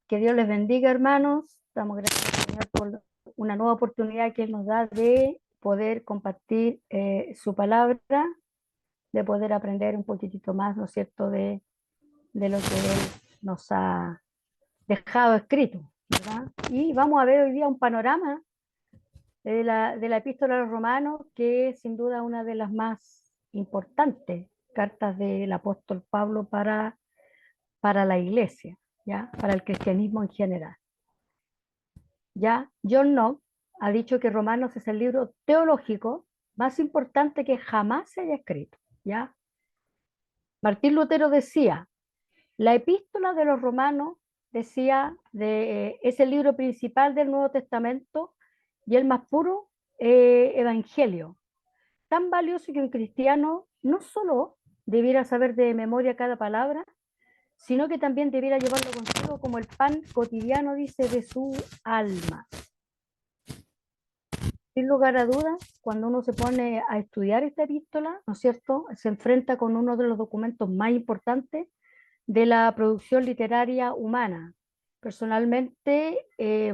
Que Dios les bendiga, hermanos. Damos gracias al Señor por una nueva oportunidad que Él nos da de poder compartir su palabra, de poder aprender un poquitito más, ¿no es cierto?, de lo que Él nos ha dejado escrito, ¿verdad? Y vamos a ver hoy día un panorama de la Epístola a los Romanos, que es sin duda una de las más importantes cartas del apóstol Pablo para la iglesia, ¿ya? Para el cristianismo en general. Ya John Knox ha dicho que Romanos es el libro teológico más importante que jamás se haya escrito. ¿Ya? Martín Lutero decía, la epístola de los Romanos, decía, es el libro principal del Nuevo Testamento y el más puro evangelio, tan valioso que un cristiano no solo debiera saber de memoria cada palabra, sino que también debiera llevarlo consigo como el pan cotidiano, dice, de su alma. Sin lugar a dudas, cuando uno se pone a estudiar esta epístola, ¿no es cierto?, se enfrenta con uno de los documentos más importantes de la producción literaria humana. Personalmente,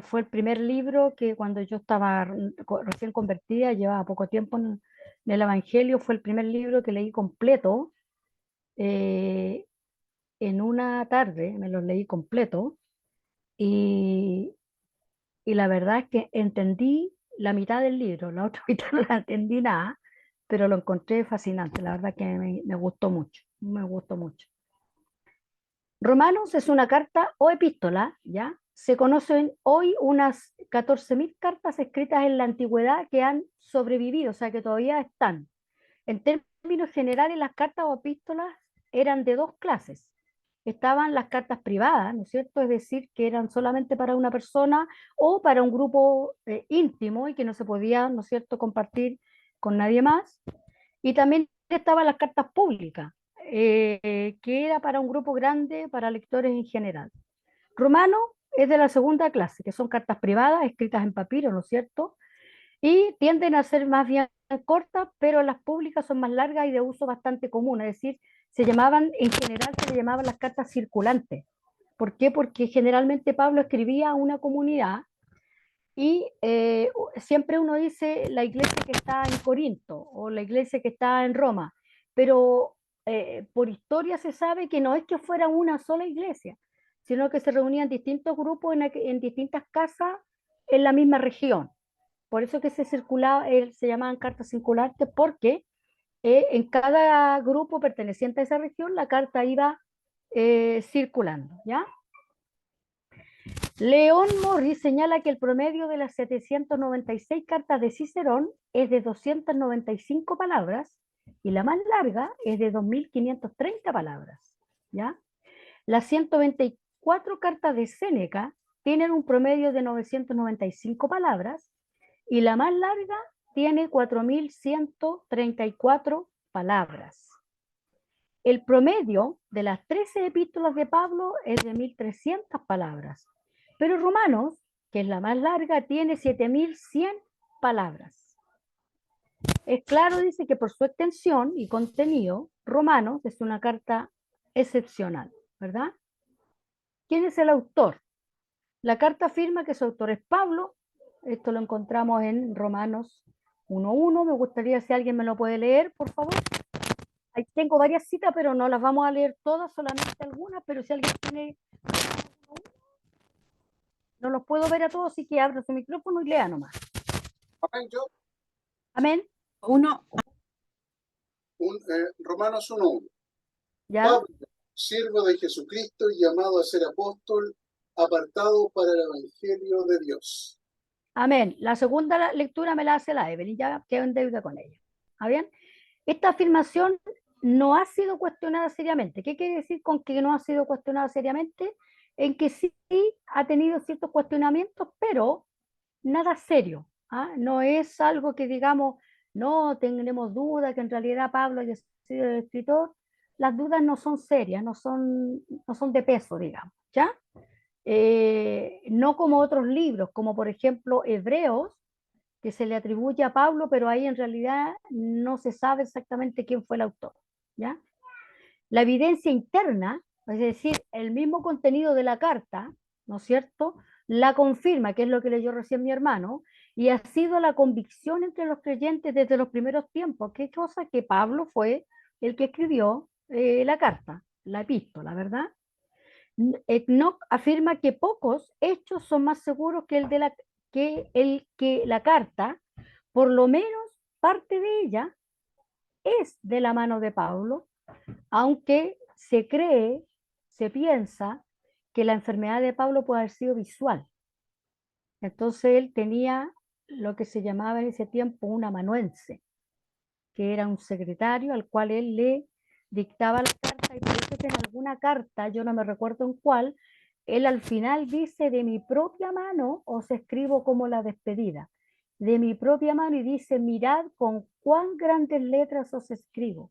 fue el primer libro que cuando yo estaba recién convertida, llevaba poco tiempo en el Evangelio, fue el primer libro que leí completo, eh, en una tarde, me lo leí completo, y, y la verdad es que entendí la mitad del libro, la otra mitad no la entendí nada, pero lo encontré fascinante, la verdad que me gustó mucho, me gustó mucho. Romanos es una carta o epístola, ¿ya? Se conocen hoy unas 14.000 cartas escritas en la antigüedad que han sobrevivido, o sea que todavía están. En términos generales, las cartas o epístolas eran de dos clases. Estaban las cartas privadas, ¿no es cierto? Es decir, que eran solamente para una persona o para un grupo íntimo y que no se podía, ¿no es cierto?, compartir con nadie más. Y también estaban las cartas públicas, que era para un grupo grande, para lectores en general. Romano es de la segunda clase, que son cartas privadas escritas en papiro, ¿no es cierto? Y tienden a ser más bien cortas, pero las públicas son más largas y de uso bastante común, es decir, se llamaban, en general se le llamaban las cartas circulantes. ¿Por qué? Porque generalmente Pablo escribía a una comunidad y siempre uno dice la iglesia que está en Corinto o la iglesia que está en Roma, pero por historia se sabe que no es que fuera una sola iglesia, sino que se reunían distintos grupos en distintas casas en la misma región. Por eso que se circulaba, se llamaban cartas circulantes, porque en cada grupo perteneciente a esa región la carta iba circulando, ¿ya? León Morris señala que el promedio de las 796 cartas de Cicerón es de 295 palabras y la más larga es de 2530 palabras, ¿ya? Las 124 cartas de Séneca tienen un promedio de 995 palabras y la más larga tiene 4134 palabras. El promedio de las 13 epístolas de Pablo es de 1300 palabras, pero Romanos, que es la más larga, tiene 7100 palabras. Es claro, dice, que por su extensión y contenido, Romanos es una carta excepcional, ¿verdad? ¿Quién es el autor? La carta afirma que su autor es Pablo. Esto lo encontramos en Romanos 1.1. Me gustaría si alguien me lo puede leer, por favor. Ahí tengo varias citas, pero no las vamos a leer todas, solamente algunas, pero si alguien tiene, no los puedo ver a todos, así que abra su micrófono y lea nomás. Amén. Uno, Romanos 1:1. ¿Ya? Pablo, siervo de Jesucristo y llamado a ser apóstol, apartado para el Evangelio de Dios. Amén. La segunda lectura me la hace la Evelyn, ya quedo en deuda con ella. ¿Está bien? Esta afirmación no ha sido cuestionada seriamente. ¿Qué quiere decir con que no ha sido cuestionada seriamente? En que sí ha tenido ciertos cuestionamientos, pero nada serio. ¿Ah? No es algo que digamos, no tenemos duda que en realidad Pablo haya sido el escritor. Las dudas no son serias, no son de peso, digamos, ¿ya? No como otros libros, como por ejemplo Hebreos, que se le atribuye a Pablo, pero ahí en realidad no se sabe exactamente quién fue el autor, ¿ya? La evidencia interna Es decir, el mismo contenido de la carta, ¿no es cierto?, la confirma, que es lo que leyó recién mi hermano, y ha sido la convicción entre los creyentes desde los primeros tiempos. ¿Qué cosa? Que Pablo fue el que escribió la carta, la epístola, ¿verdad? Enoch afirma que pocos hechos son más seguros que que la carta, por lo menos parte de ella es de la mano de Pablo, aunque se cree, se piensa que la enfermedad de Pablo puede haber sido visual. Entonces él tenía lo que se llamaba en ese tiempo un amanuense, que era un secretario al cual él le dictaba la carta, y por eso que en alguna carta, yo no me recuerdo en cuál, él al final dice: de mi propia mano os escribo como la despedida, de mi propia mano, y dice: mirad con cuán grandes letras os escribo.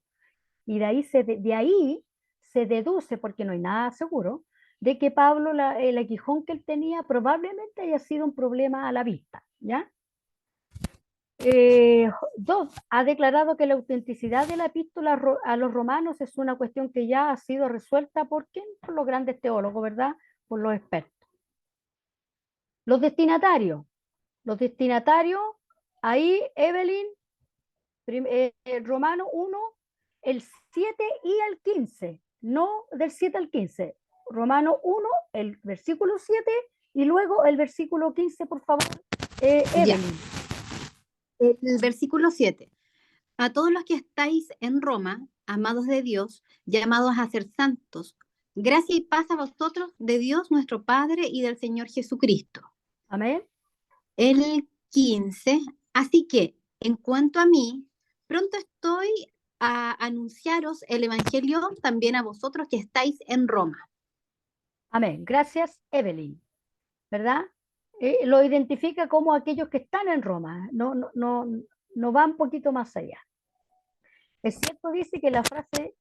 Y de ahí se deduce, porque no hay nada seguro, de que Pablo, el aguijón que él tenía probablemente haya sido un problema a la vista, ¿ya? Dos, ha declarado que la autenticidad de la epístola a los romanos es una cuestión que ya ha sido resuelta por quién, por los grandes teólogos, ¿verdad? Por los expertos. Los destinatarios. Los destinatarios, ahí Evelyn, Romano 1, el 7 y el 15, no del 7 al 15. Romano 1, el versículo 7 y luego el versículo 15, por favor, Ya, Evelyn. el versículo 7. A todos los que estáis en Roma, amados de Dios, llamados a ser santos, gracia y paz a vosotros de Dios nuestro Padre y del Señor Jesucristo. Amén. El 15. Así que, en cuanto a mí, pronto estoy a anunciaros el Evangelio también a vosotros que estáis en Roma. Amén. Gracias, Evelyn. ¿Verdad? Lo identifica como aquellos que están en Roma, no va un poquito más allá. Es cierto, dice que la frase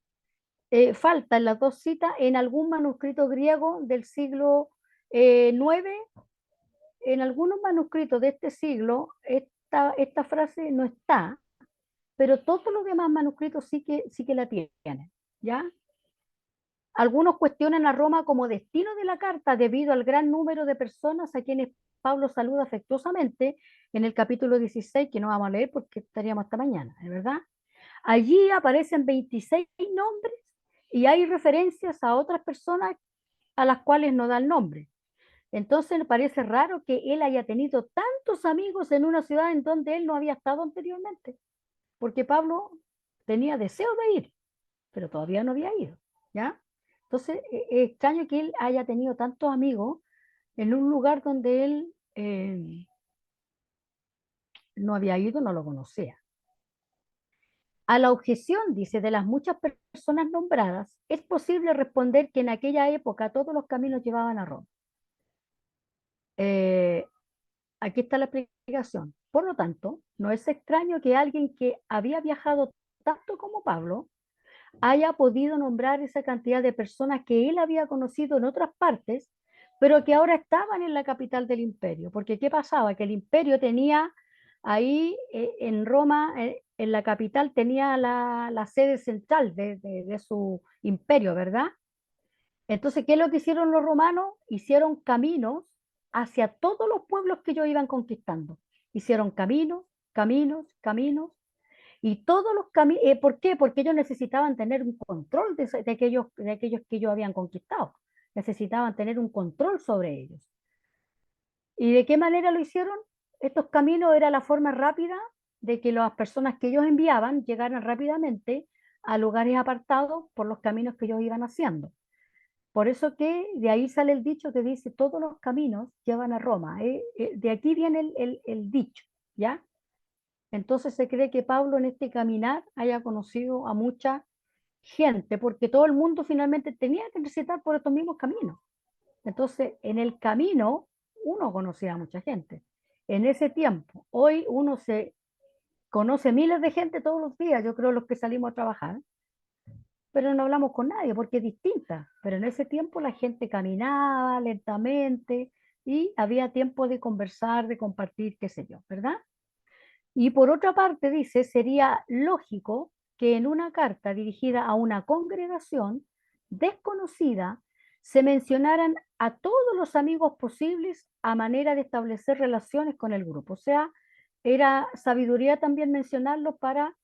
falta en las dos citas en algún manuscrito griego del siglo IX. En algunos manuscritos de este siglo esta frase no está, pero todos los demás manuscritos sí que la tienen, ¿ya? Algunos cuestionan a Roma como destino de la carta debido al gran número de personas a quienes Pablo saluda afectuosamente en el capítulo 16, que no vamos a leer porque estaríamos hasta mañana, ¿es verdad? Allí aparecen 26 nombres y hay referencias a otras personas a las cuales no da el nombre. Entonces me parece raro que él haya tenido tantos amigos en una ciudad en donde él no había estado anteriormente, porque Pablo tenía deseo de ir, pero todavía no había ido, ¿ya? Entonces es extraño que él haya tenido tantos amigos en un lugar donde él no había ido, no lo conocía. A la objeción, dice, de las muchas personas nombradas, es posible responder que en aquella época todos los caminos llevaban a Roma. Aquí está la explicación. Por lo tanto, no es extraño que alguien que había viajado tanto como Pablo haya podido nombrar esa cantidad de personas que él había conocido en otras partes, pero que ahora estaban en la capital del imperio. Porque ¿qué pasaba? Que el imperio tenía ahí en Roma, en la capital, tenía la sede central de su imperio, ¿verdad? Entonces, ¿qué es lo que hicieron los romanos? Hicieron caminos hacia todos los pueblos que ellos iban conquistando. Hicieron caminos, caminos, caminos, y todos los caminos, ¿por qué? Porque ellos necesitaban tener un control de aquellos que ellos habían conquistado. Necesitaban tener un control sobre ellos. ¿Y de qué manera lo hicieron? Estos caminos era la forma rápida de que las personas que ellos enviaban llegaran rápidamente a lugares apartados por los caminos que ellos iban haciendo. Por eso que de ahí sale el dicho que dice: todos los caminos llevan a Roma. De aquí viene el dicho, ¿ya? Entonces se cree que Pablo en este caminar haya conocido a mucha gente, porque todo el mundo finalmente tenía que transitar por estos mismos caminos. Entonces, en el camino uno conocía a mucha gente. En ese tiempo, hoy uno se conoce miles de gente todos los días, yo creo, los que salimos a trabajar, pero no hablamos con nadie porque es distinta. Pero en ese tiempo la gente caminaba lentamente y había tiempo de conversar, de compartir, qué sé yo, ¿verdad? Y por otra parte, dice, sería lógico que en una carta dirigida a una congregación desconocida se mencionaran a todos los amigos posibles a manera de establecer relaciones con el grupo. O sea, era sabiduría también mencionarlo para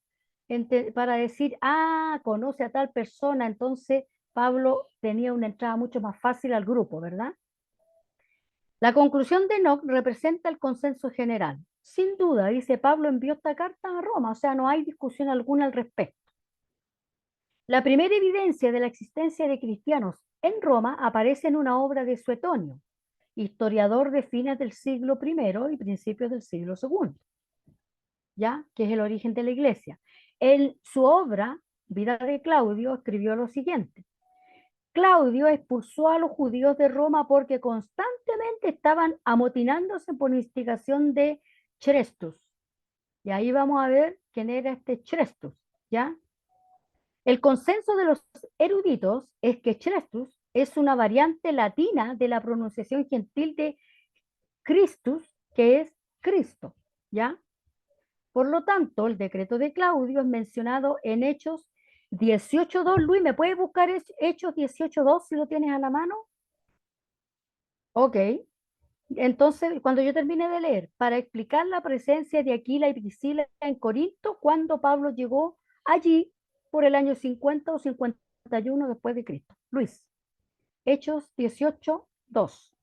decir, ah, conoce a tal persona, entonces Pablo tenía una entrada mucho más fácil al grupo, ¿verdad? La conclusión de Enoch representa el consenso general. Sin duda, dice Pablo, envió esta carta a Roma, o sea, no hay discusión alguna al respecto. La primera evidencia de la existencia de cristianos en Roma aparece en una obra de Suetonio, historiador de fines del siglo I y principios del siglo II, ¿ya? Que es el origen de la iglesia. En su obra, Vida de Claudio, escribió lo siguiente. Claudio expulsó a los judíos de Roma porque constantemente estaban amotinándose por instigación de Chrestus. Y ahí vamos a ver quién era este Chrestus, ¿ya? El consenso de los eruditos es que Chrestus es una variante latina de la pronunciación gentil de Christus, que es Cristo, ¿ya? Por lo tanto, el decreto de Claudio es mencionado en Hechos 18.2. Luis, ¿me puedes buscar Hechos 18.2 si lo tienes a la mano? Ok. Entonces, cuando yo termine de leer, para explicar la presencia de Aquila y Priscila en Corinto, cuando Pablo llegó allí por el año 50 o 51 después de Cristo. Luis, Hechos 18.2.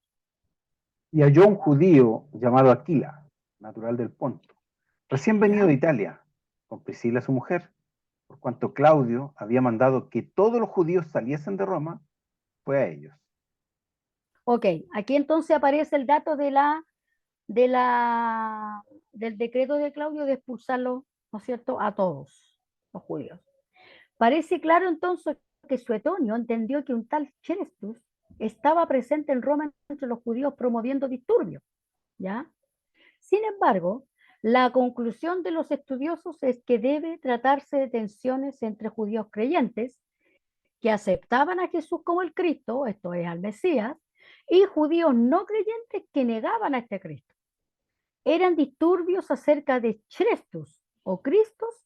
Y halló un judío llamado Aquila, natural del Ponto, recién venido ¿Ya? de Italia, con Priscila su mujer, por cuanto Claudio había mandado que todos los judíos saliesen de Roma, fue a ellos. Ok, aquí entonces aparece el dato del decreto de Claudio de expulsarlo, ¿no es cierto?, a todos los judíos. Parece claro entonces que Suetonio entendió que un tal Chrestus estaba presente en Roma entre los judíos promoviendo disturbios, ¿ya? Sin embargo, la conclusión de los estudiosos es que debe tratarse de tensiones entre judíos creyentes que aceptaban a Jesús como el Cristo, esto es al Mesías, y judíos no creyentes que negaban a este Cristo. Eran disturbios acerca de Chrestus o Cristos,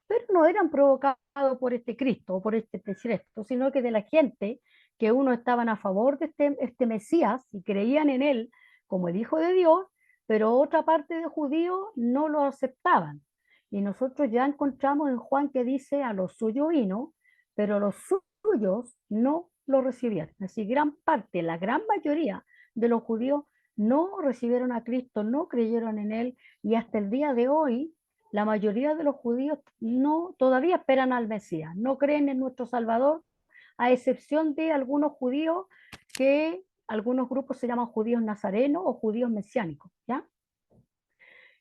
pero no eran provocados por este Cristo o por este Chrestus, sino que de la gente que uno estaban a favor de este Mesías y creían en él como el Hijo de Dios, pero otra parte de judíos no lo aceptaban. Y nosotros ya encontramos en Juan que dice a los suyos vino, pero los suyos no lo recibieron. Así gran parte, la gran mayoría de los judíos no recibieron a Cristo, no creyeron en él, y hasta el día de hoy la mayoría de los judíos no todavía esperan al Mesías, no creen en nuestro Salvador, a excepción de algunos judíos que algunos grupos se llaman judíos nazarenos o judíos mesiánicos, ¿ya?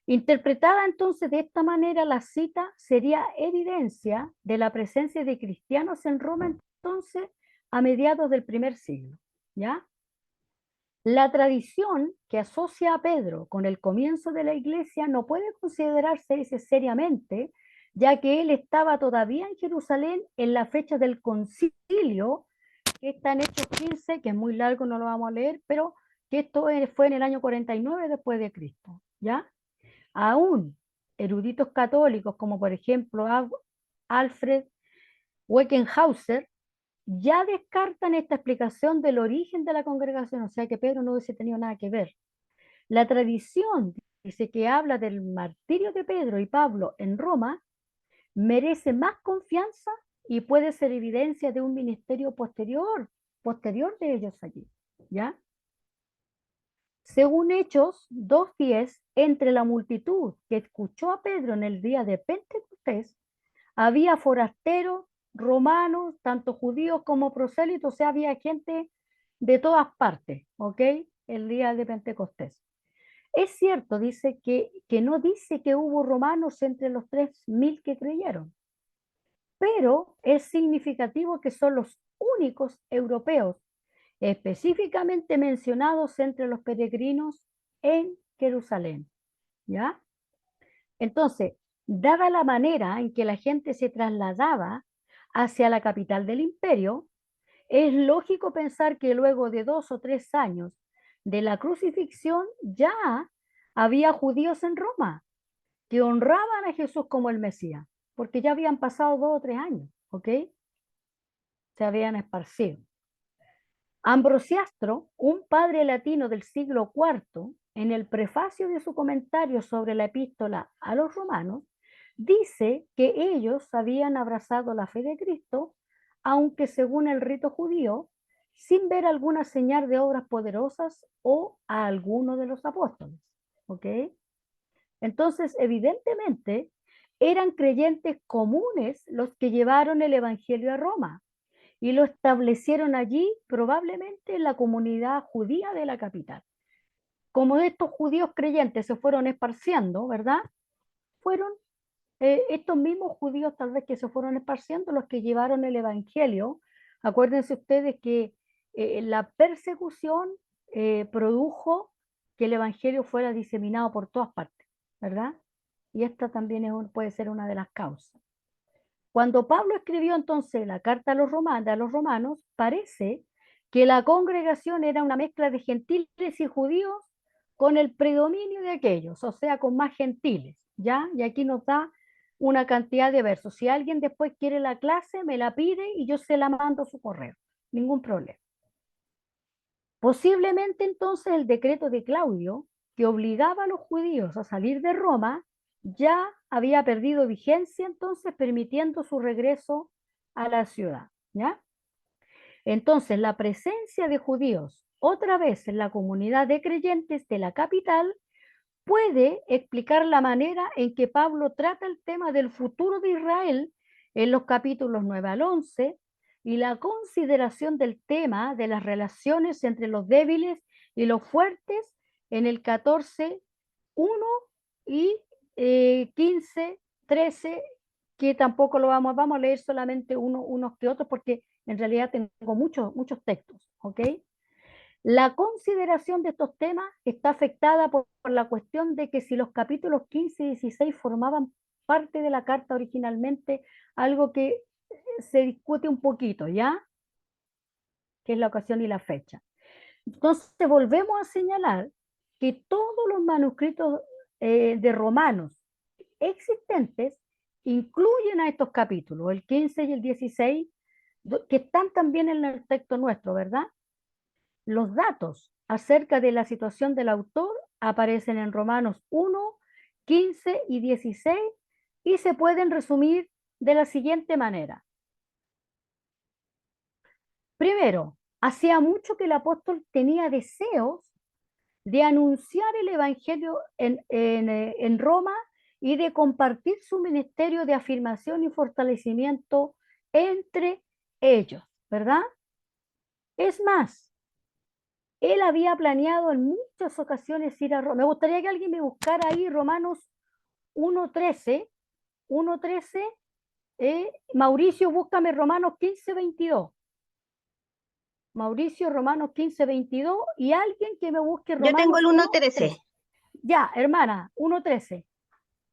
Interpretada entonces de esta manera, la cita sería evidencia de la presencia de cristianos en Roma entonces a mediados del primer siglo, ¿ya? La tradición que asocia a Pedro con el comienzo de la iglesia no puede considerarse seriamente, ya que él estaba todavía en Jerusalén en la fecha del concilio, que está en Hechos 15, que es muy largo, no lo vamos a leer, pero que esto fue en el año 49 después de Cristo, ¿ya? Aún eruditos católicos, como por ejemplo Alfred Weckenhauser, ya descartan esta explicación del origen de la congregación, o sea que Pedro no hubiese tenido nada que ver. La tradición dice que habla del martirio de Pedro y Pablo en Roma, merece más confianza y puede ser evidencia de un ministerio posterior de ellos allí, ¿ya? Según Hechos 2:10, entre la multitud que escuchó a Pedro en el día de Pentecostés, había forasteros, romanos, tanto judíos como prosélitos, o sea, había gente de todas partes, ¿ok? El día de Pentecostés. Es cierto, dice que no dice que hubo romanos entre los 3.000 que creyeron, pero es significativo que son los únicos europeos específicamente mencionados entre los peregrinos en Jerusalén, ¿ya? Entonces, dada la manera en que la gente se trasladaba hacia la capital del imperio, es lógico pensar que luego de 2 o 3 años de la crucifixión ya había judíos en Roma que honraban a Jesús como el Mesías, porque ya habían pasado 2 o 3 años, ¿ok? se habían esparcido. Ambrosiastro, un padre latino del siglo IV, en el prefacio de su comentario sobre la epístola a los romanos, dice que ellos habían abrazado la fe de Cristo, aunque según el rito judío, sin ver alguna señal de obras poderosas o a alguno de los apóstoles. ¿Ok? Entonces, evidentemente, eran creyentes comunes los que llevaron el Evangelio a Roma y lo establecieron allí, probablemente en la comunidad judía de la capital. Como estos judíos creyentes se fueron esparciendo, ¿verdad? Fueron estos mismos judíos tal vez que se fueron esparciendo los que llevaron el Evangelio. Acuérdense ustedes que la persecución produjo que el Evangelio fuera diseminado por todas partes, ¿verdad? Y esta también puede ser una de las causas. Cuando Pablo escribió entonces la carta a los romanos, parece que la congregación era una mezcla de gentiles y judíos con el predominio de aquellos, o sea, con más gentiles, ¿ya? Y aquí nos da una cantidad de versos. Si alguien después quiere la clase, me la pide y yo se la mando a su correo, ningún problema. Posiblemente entonces el decreto de Claudio, que obligaba a los judíos a salir de Roma, ya había perdido vigencia, entonces permitiendo su regreso a la ciudad, ¿ya? Entonces, la presencia de judíos otra vez en la comunidad de creyentes de la capital puede explicar la manera en que Pablo trata el tema del futuro de Israel en los capítulos 9 al 11 y la consideración del tema de las relaciones entre los débiles y los fuertes en el 14, 1 y 15, 13, que tampoco lo vamos a leer solamente unos que otros porque en realidad tengo muchos textos, ¿ok? La consideración de estos temas está afectada por la cuestión de que si los capítulos 15 y 16 formaban parte de la carta originalmente, algo que se discute un poquito, ¿ya? Que es la ocasión y la fecha. Entonces volvemos a señalar que todos los manuscritos de Romanos existentes incluyen a estos capítulos, el 15 y el 16, que están también en el texto nuestro, ¿verdad? Los datos acerca de la situación del autor aparecen en Romanos 1, 15 y 16 y se pueden resumir de la siguiente manera. Primero, hacía mucho que el apóstol tenía deseos de anunciar el Evangelio en Roma y de compartir su ministerio de afirmación y fortalecimiento entre ellos, ¿verdad? Es más, él había planeado en muchas ocasiones ir a Roma. Me gustaría que alguien me buscara ahí Romanos 1.13. Mauricio, búscame Romanos 15.22. Mauricio, Romanos 15.22 y alguien que me busque Romanos. Yo tengo el 1.13. Ya, hermana, 1.13.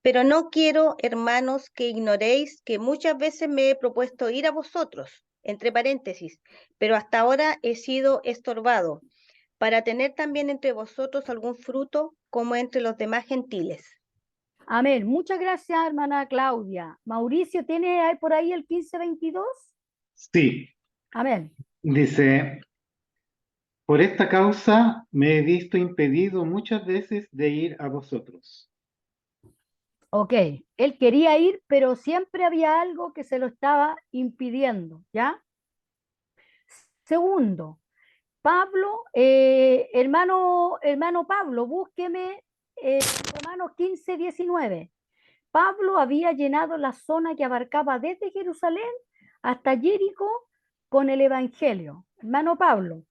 Pero no quiero, hermanos, que ignoréis que muchas veces me he propuesto ir a vosotros, entre paréntesis, pero hasta ahora he sido estorbado, para tener también entre vosotros algún fruto como entre los demás gentiles. Amén. Muchas gracias, hermana Claudia. Mauricio, ¿tiene por ahí el 15.22? Sí, Amén. dice, por esta causa me he visto impedido muchas veces de ir a vosotros. Ok, él quería ir, pero siempre había algo que se lo estaba impidiendo, ¿ya? Segundo, Pablo, hermano Pablo, búsqueme Romanos 15:19. Pablo había llenado la zona que abarcaba desde Jerusalén hasta Jericó con el Evangelio. Hermano Pablo.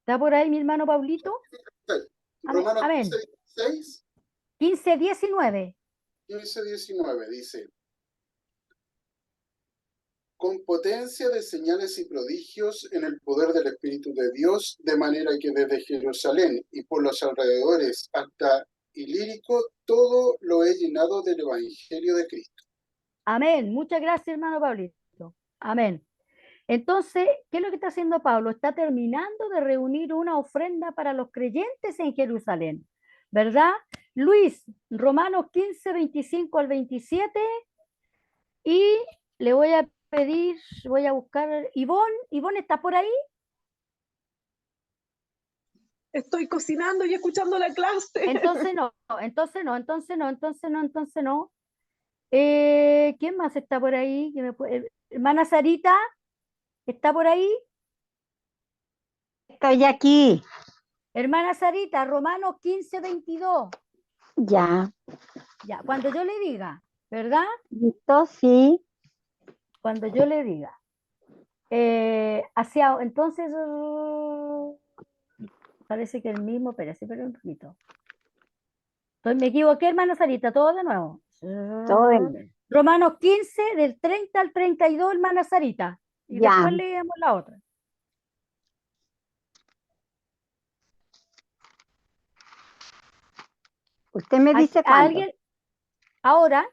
¿Está por ahí mi hermano Pablito? Romanos Amén. 15:16. 15:19. 15:19 dice: con potencia de señales y prodigios en el poder del Espíritu de Dios, de manera que desde Jerusalén y por los alrededores hasta Ilírico, todo lo he llenado del Evangelio de Cristo. Amén. Muchas gracias, hermano Pablito. Amén. Entonces, ¿qué es lo que está haciendo Pablo? Está terminando de reunir una ofrenda para los creyentes en Jerusalén, ¿verdad? Luis, Romanos 15:25 al 27 y le voy a pedir, voy a buscar, Ivonne, ¿está por ahí? Estoy cocinando y escuchando la clase. Entonces no. ¿Quién más está por ahí? Hermana Sarita, ¿está por ahí? Estoy aquí. Hermana Sarita, Romanos 15:22. Ya. Ya, cuando yo le diga, ¿verdad? ¿Listo? Sí. Cuando yo le diga. Entonces, parece que el mismo, espérese, pero un poquito. Entonces, me equivoqué, hermana Sarita, todo de nuevo. Todo bien. Romanos 15, del 30 al 32, hermana Sarita. Y Ya. después leemos la otra. Usted me dice ¿A cuándo. alguien? Ahora,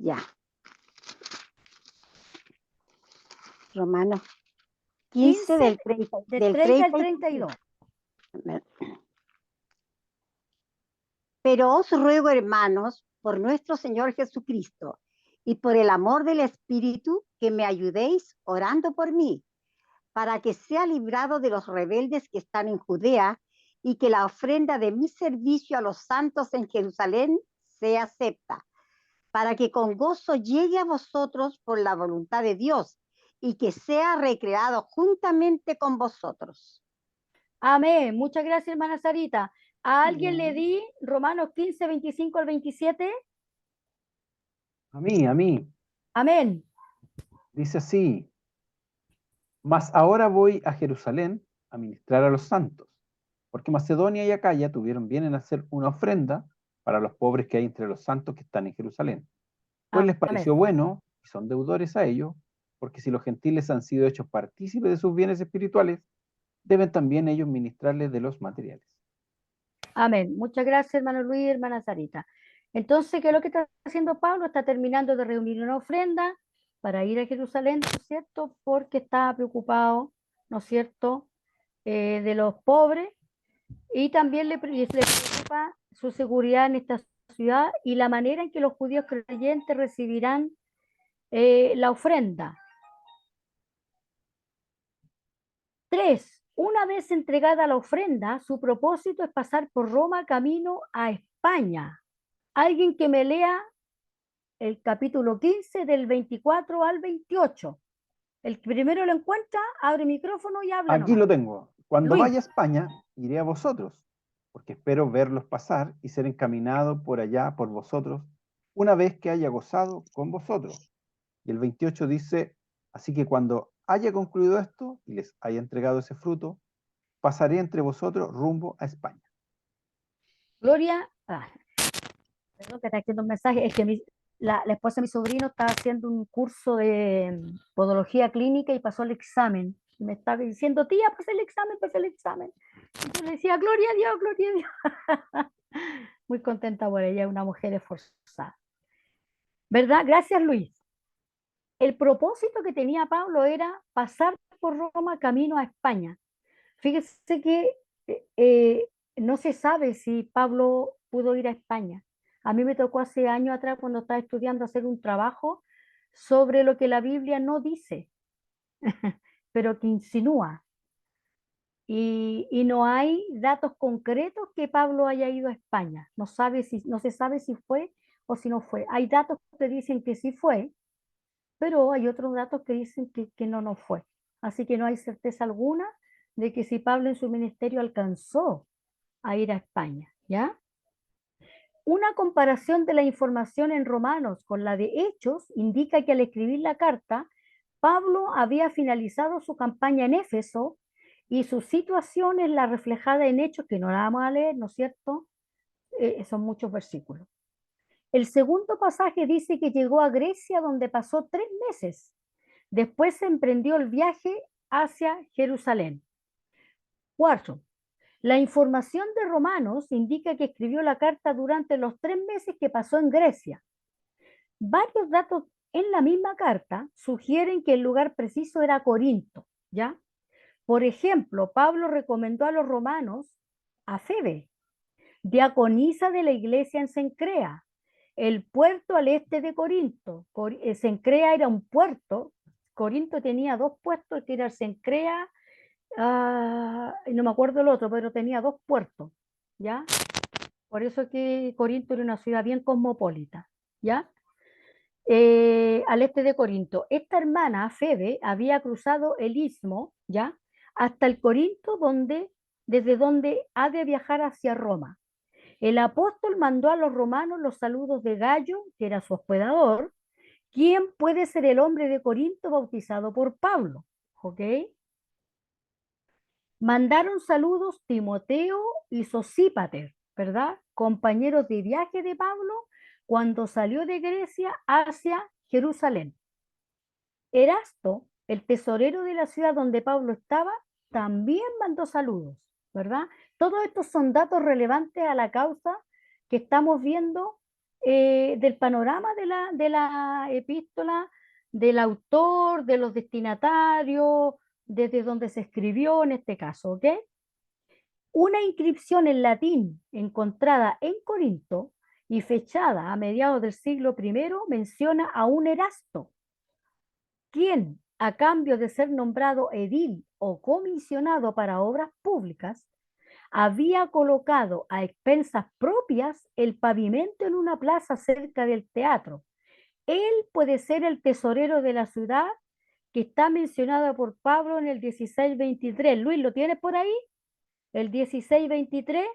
Ya. Romanos 15 del 30, del 30 al 32. Pero os ruego, hermanos, por nuestro Señor Jesucristo y por el amor del Espíritu, que me ayudéis orando por mí, para que sea librado de los rebeldes que están en Judea y que la ofrenda de mi servicio a los santos en Jerusalén sea acepta, para que con gozo llegue a vosotros por la voluntad de Dios y que sea recreado juntamente con vosotros. Amén. Muchas gracias, hermana Sarita. ¿A alguien Bien. le di Romanos 15, 25 al 27? A mí. Amén. Dice así: mas ahora voy a Jerusalén a ministrar a los santos, porque Macedonia y Acaya tuvieron bien en hacer una ofrenda para los pobres que hay entre los santos que están en Jerusalén. Pues les pareció Amén. bueno, y son deudores a ellos, porque si los gentiles han sido hechos partícipes de sus bienes espirituales, deben también ellos ministrarles de los materiales. Amén. Muchas gracias, hermano Luis y hermana Sarita. Entonces, ¿qué es lo que está haciendo Pablo? Está terminando de reunir una ofrenda para ir a Jerusalén, ¿no es cierto? Porque está preocupado, ¿no es cierto?, de los pobres, y también le preocupa su seguridad en esta ciudad y la manera en que los judíos creyentes recibirán la ofrenda. 3. Una vez entregada la ofrenda, su propósito es pasar por Roma camino a España. Alguien que me lea el capítulo 15 del 24 al 28. El que primero lo encuentra, abre micrófono y habla Aquí nomás. lo tengo. Cuando Luis. vaya a España, iré a vosotros, porque espero verlos pasar y ser encaminado por allá por vosotros, una vez que haya gozado con vosotros. Y el 28 dice: así que cuando haya concluido esto y les haya entregado ese fruto, pasaré entre vosotros rumbo a España. Gloria. Perdón que está haciendo un mensaje. Es que la esposa de mi sobrino estaba haciendo un curso de podología clínica y pasó el examen. Y me estaba diciendo, tía, pasé el examen, pasé el examen. Y yo le decía, gloria a Dios, gloria a Dios. Muy contenta por ella, una mujer esforzada. ¿Verdad? Gracias, Luis. El propósito que tenía Pablo era pasar por Roma camino a España. Fíjese que no se sabe si Pablo pudo ir a España. A mí me tocó hace años atrás, cuando estaba estudiando, hacer un trabajo sobre lo que la Biblia no dice, pero que insinúa. Y no hay datos concretos que Pablo haya ido a España. No se sabe si fue o si no fue. Hay datos que dicen que sí fue, pero hay otros datos que dicen que no fue. Así que no hay certeza alguna de que si Pablo en su ministerio alcanzó a ir a España, ¿ya? Una comparación de la información en Romanos con la de Hechos indica que al escribir la carta, Pablo había finalizado su campaña en Éfeso y su situación es la reflejada en Hechos, que no la vamos a leer, ¿no es cierto? Son muchos versículos. El segundo pasaje dice que llegó a Grecia, donde pasó 3 meses. Después se emprendió el viaje hacia Jerusalén. 4. La información de Romanos indica que escribió la carta durante los 3 meses que pasó en Grecia. Varios datos en la misma carta sugieren que el lugar preciso era Corinto, ¿ya? Por ejemplo, Pablo recomendó a los romanos a Febe, diaconisa de la iglesia en Cencrea, el puerto al este de Corinto. Cencrea era un puerto. Corinto tenía dos puertos, que era el Cencrea, no me acuerdo el otro, pero tenía dos puertos, ¿ya? Por eso que Corinto era una ciudad bien cosmopolita, ¿ya? Al este de Corinto. Esta hermana, Febe, había cruzado el istmo, ¿ya? Hasta el Corinto, desde donde ha de viajar hacia Roma. El apóstol mandó a los romanos los saludos de Gallo, que era su hospedador. ¿Quién puede ser el hombre de Corinto bautizado por Pablo? ¿Ok? Mandaron saludos Timoteo y Sosípater, ¿verdad? Compañeros de viaje de Pablo cuando salió de Grecia hacia Jerusalén. Erasto, el tesorero de la ciudad donde Pablo estaba, también mandó saludos, ¿verdad? Todos estos son datos relevantes a la causa que estamos viendo del panorama de la epístola, del autor, de los destinatarios, desde donde se escribió en este caso, ¿ok? Una inscripción en latín encontrada en Corinto y fechada a mediados del siglo I menciona a un Erasto, quien, a cambio de ser nombrado edil o comisionado para obras públicas, había colocado a expensas propias el pavimento en una plaza cerca del teatro. Él puede ser el tesorero de la ciudad que está mencionado por Pablo en el 16:23. Luis, ¿lo tienes por ahí? El 16:23.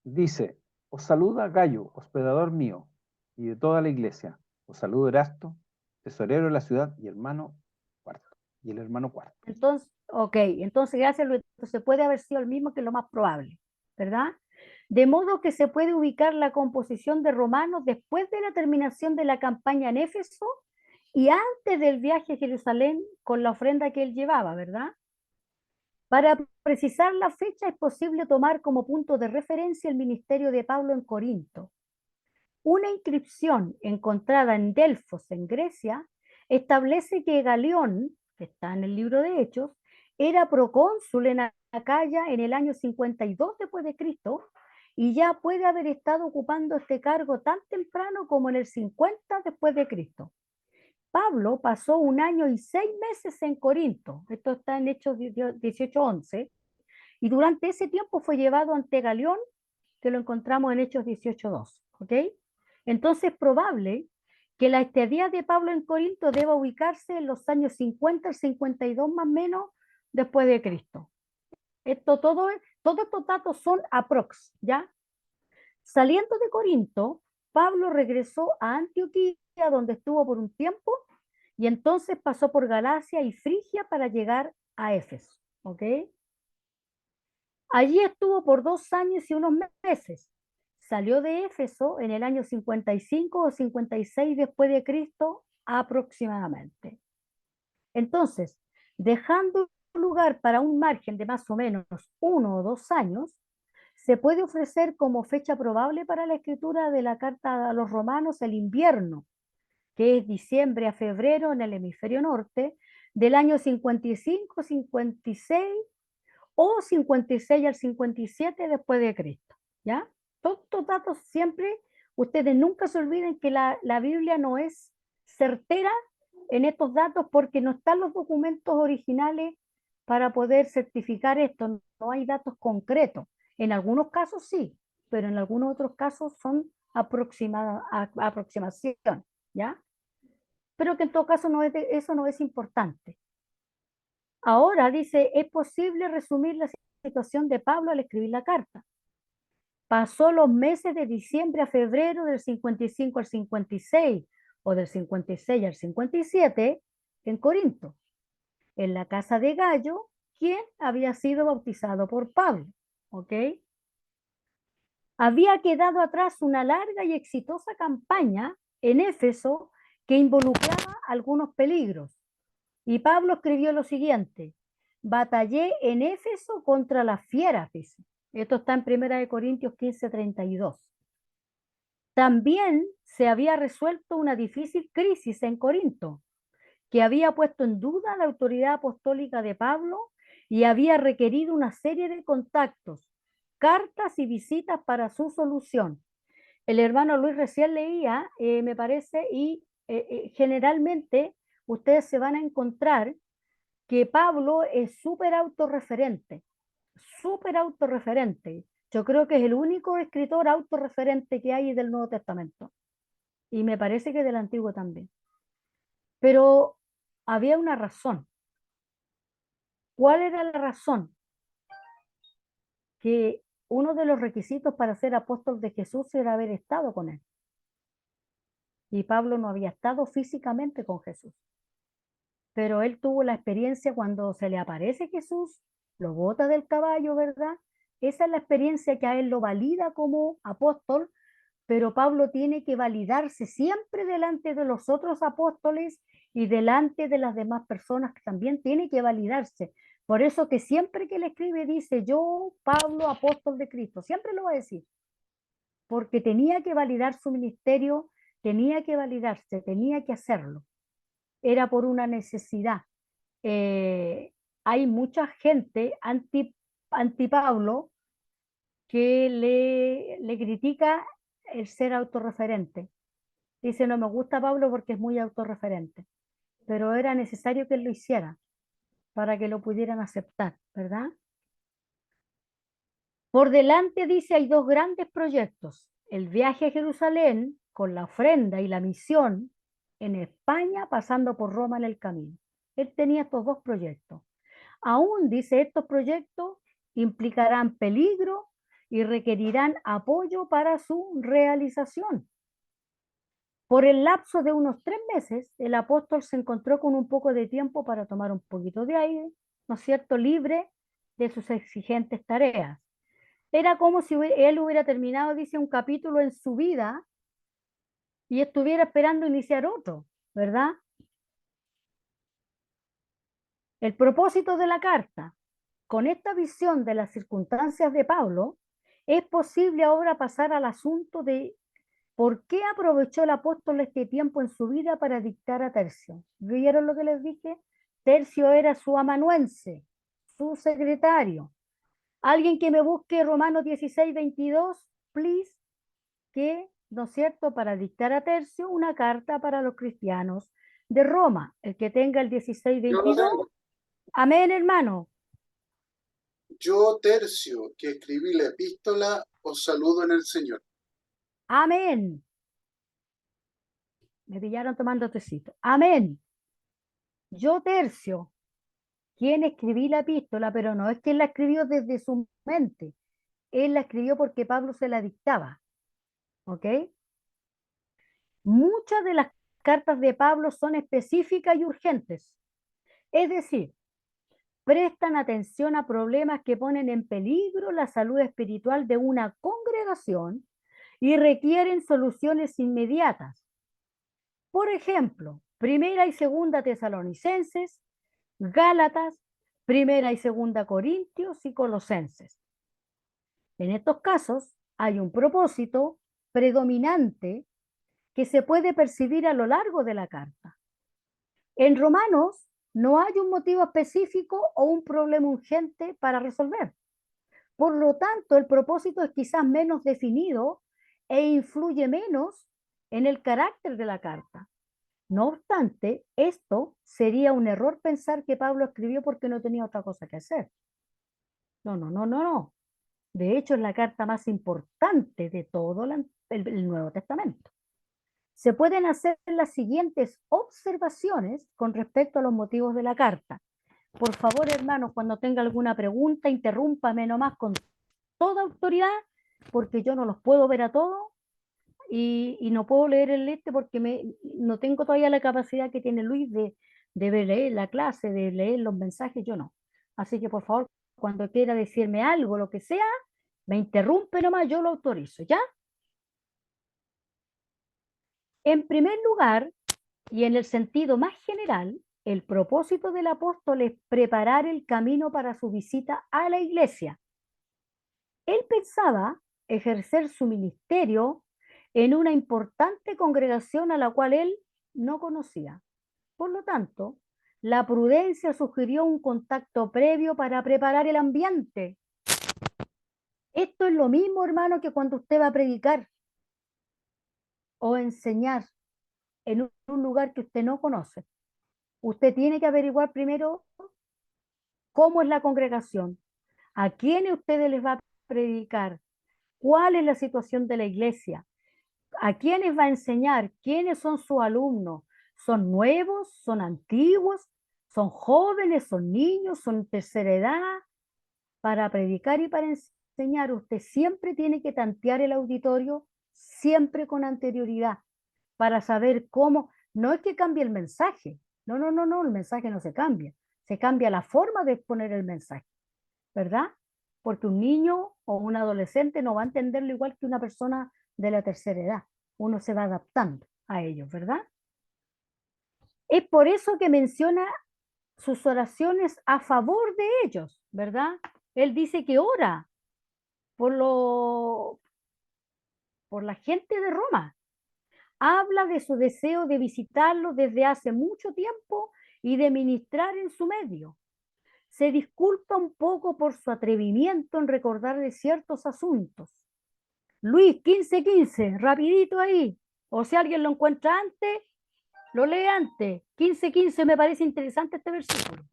Dice, os saluda Gallo, hospedador mío, y de toda la iglesia. Os saludo Erasto, tesorero de la ciudad, y hermano cuarto. Y el hermano cuarto. Entonces, ok, entonces gracias Luis. Entonces puede haber sido el mismo, que es lo más probable, ¿verdad? De modo que se puede ubicar la composición de Romanos después de la terminación de la campaña en Éfeso y antes del viaje a Jerusalén con la ofrenda que él llevaba, ¿verdad? Para precisar la fecha es posible tomar como punto de referencia el ministerio de Pablo en Corinto. Una inscripción encontrada en Delfos, en Grecia, establece que Galión, que está en el libro de Hechos, era procónsul en Acaya en el año 52 después de Cristo, y ya puede haber estado ocupando este cargo tan temprano como en el 50 después de Cristo. Pablo pasó 1 año y 6 meses en Corinto, esto está en Hechos 18:11, y durante ese tiempo fue llevado ante Galión, que lo encontramos en Hechos 18:2, ¿ok? Entonces es probable que la estadía de Pablo en Corinto deba ubicarse en los años 50 al 52 más o menos después de Cristo. Todos estos datos son aprox, ¿ya? Saliendo de Corinto, Pablo regresó a Antioquía, donde estuvo por un tiempo, y entonces pasó por Galacia y Frigia para llegar a Éfeso, ¿ok? Allí estuvo por 2 años y unos meses. Salió de Éfeso en el año 55 o 56 después de Cristo aproximadamente. Entonces, dejando lugar para un margen de más o menos 1 o 2 años, se puede ofrecer como fecha probable para la escritura de la carta a los romanos el invierno, que es diciembre a febrero en el hemisferio norte, del año 55, 56 o 56 al 57 después de Cristo, ¿ya? Todos estos datos siempre, ustedes nunca se olviden que la Biblia no es certera en estos datos porque no están los documentos originales para poder certificar esto, no hay datos concretos. En algunos casos sí, pero en algunos otros casos son aproximación, ¿ya? Pero que en todo caso eso no es importante. Ahora dice, es posible resumir la situación de Pablo al escribir la carta. Pasó los meses de diciembre a febrero del 55 al 56 o del 56 al 57 en Corinto, en la casa de Gallo, quien había sido bautizado por Pablo, ¿ok? Había quedado atrás una larga y exitosa campaña en Éfeso que involucraba algunos peligros. Y Pablo escribió lo siguiente: batallé en Éfeso contra las fieras, dice. Esto está en 1 Corintios 15:32. También se había resuelto una difícil crisis en Corinto, que había puesto en duda la autoridad apostólica de Pablo y había requerido una serie de contactos, cartas y visitas para su solución. El hermano Luis recién leía, me parece, y generalmente ustedes se van a encontrar que Pablo es súper autorreferente, súper autorreferente. Yo creo que es el único escritor autorreferente que hay del Nuevo Testamento. Y me parece que del Antiguo también. Pero había una razón. ¿Cuál era la razón? Que uno de los requisitos para ser apóstol de Jesús era haber estado con él. Y Pablo no había estado físicamente con Jesús. Pero él tuvo la experiencia cuando se le aparece Jesús, lo bota del caballo, ¿verdad? Esa es la experiencia que a él lo valida como apóstol, pero Pablo tiene que validarse siempre delante de los otros apóstoles y delante de las demás personas que también tiene que validarse. Por eso que siempre que él escribe dice, yo, Pablo, apóstol de Cristo, siempre lo va a decir, porque tenía que validar su ministerio, tenía que validarse, tenía que hacerlo. Era por una necesidad. Hay mucha gente anti Pablo que le critica el ser autorreferente. Dice, no me gusta Pablo porque es muy autorreferente, pero era necesario que él lo hiciera para que lo pudieran aceptar, ¿verdad? Por delante, dice, hay dos grandes proyectos. El viaje a Jerusalén con la ofrenda y la misión en España, pasando por Roma en el camino. Él tenía estos dos proyectos. Aún, dice, estos proyectos implicarán peligro y requerirán apoyo para su realización. Por el lapso de unos 3 meses, el apóstol se encontró con un poco de tiempo para tomar un poquito de aire, ¿no es cierto?, libre de sus exigentes tareas. Era como si él hubiera terminado, dice, un capítulo en su vida y estuviera esperando iniciar otro, ¿verdad? El propósito de la carta, con esta visión de las circunstancias de Pablo, es posible ahora pasar al asunto de por qué aprovechó el apóstol este tiempo en su vida para dictar a Tercio. ¿Vieron lo que les dije? Tercio era su amanuense, su secretario. Alguien que me busque Romanos 16, 22, please, que, ¿no es cierto?, para dictar a Tercio una carta para los cristianos de Roma. El que tenga el 16, Yo lo 22. tengo. Amén, hermano. Yo, Tercio, que escribí la epístola, os saludo en el Señor. Amén. Me pillaron tomando tecito. Amén. Yo, Tercio, quien escribí la epístola, pero no es que él la escribió desde su mente. Él la escribió porque Pablo se la dictaba. ¿Ok? Muchas de las cartas de Pablo son específicas y urgentes. Es decir, prestan atención a problemas que ponen en peligro la salud espiritual de una congregación y requieren soluciones inmediatas. Por ejemplo, Primera y Segunda Tesalonicenses, Gálatas, Primera y Segunda Corintios y Colosenses. En estos casos hay un propósito predominante que se puede percibir a lo largo de la carta. En Romanos no hay un motivo específico o un problema urgente para resolver. Por lo tanto, el propósito es quizás menos definido e influye menos en el carácter de la carta. No obstante, esto sería un error pensar que Pablo escribió porque no tenía otra cosa que hacer. No. De hecho, es la carta más importante de todo el Nuevo Testamento. Se pueden hacer las siguientes observaciones con respecto a los motivos de la carta. Por favor, hermanos, cuando tenga alguna pregunta, interrúmpame nomás con toda autoridad, porque yo no los puedo ver a todos y no puedo leer el porque no tengo todavía la capacidad que tiene Luis de leer la clase, de leer los mensajes, yo no. Así que, por favor, cuando quiera decirme algo, lo que sea, me interrumpe nomás, yo lo autorizo, ¿ya? En primer lugar, y en el sentido más general, el propósito del apóstol es preparar el camino para su visita a la iglesia. Él pensaba ejercer su ministerio en una importante congregación a la cual él no conocía. Por lo tanto, la prudencia sugirió un contacto previo para preparar el ambiente. Esto es lo mismo, hermano, que cuando usted va a predicar o enseñar en un lugar que usted no conoce. Usted tiene que averiguar primero cómo es la congregación, a quiénes ustedes les va a predicar, cuál es la situación de la iglesia, a quiénes va a enseñar, quiénes son sus alumnos, son nuevos, son antiguos, son jóvenes, son niños, son tercera edad. Para predicar y para enseñar, usted siempre tiene que tantear el auditorio, siempre con anterioridad, para saber cómo. No es que cambie el mensaje, no, el mensaje no se cambia la forma de exponer el mensaje, ¿verdad? Porque un niño o un adolescente no va a entenderlo igual que una persona de la tercera edad. Uno se va adaptando a ellos, ¿verdad? Es por eso que menciona sus oraciones a favor de ellos, ¿verdad? Él dice que ora por la gente de Roma. Habla de su deseo de visitarlo desde hace mucho tiempo y de ministrar en su medio. Se disculpa un poco por su atrevimiento en recordarle ciertos asuntos. Luis, 15:15, rapidito ahí. O si alguien lo encuentra antes, lo lee antes. 15:15, me parece interesante este versículo.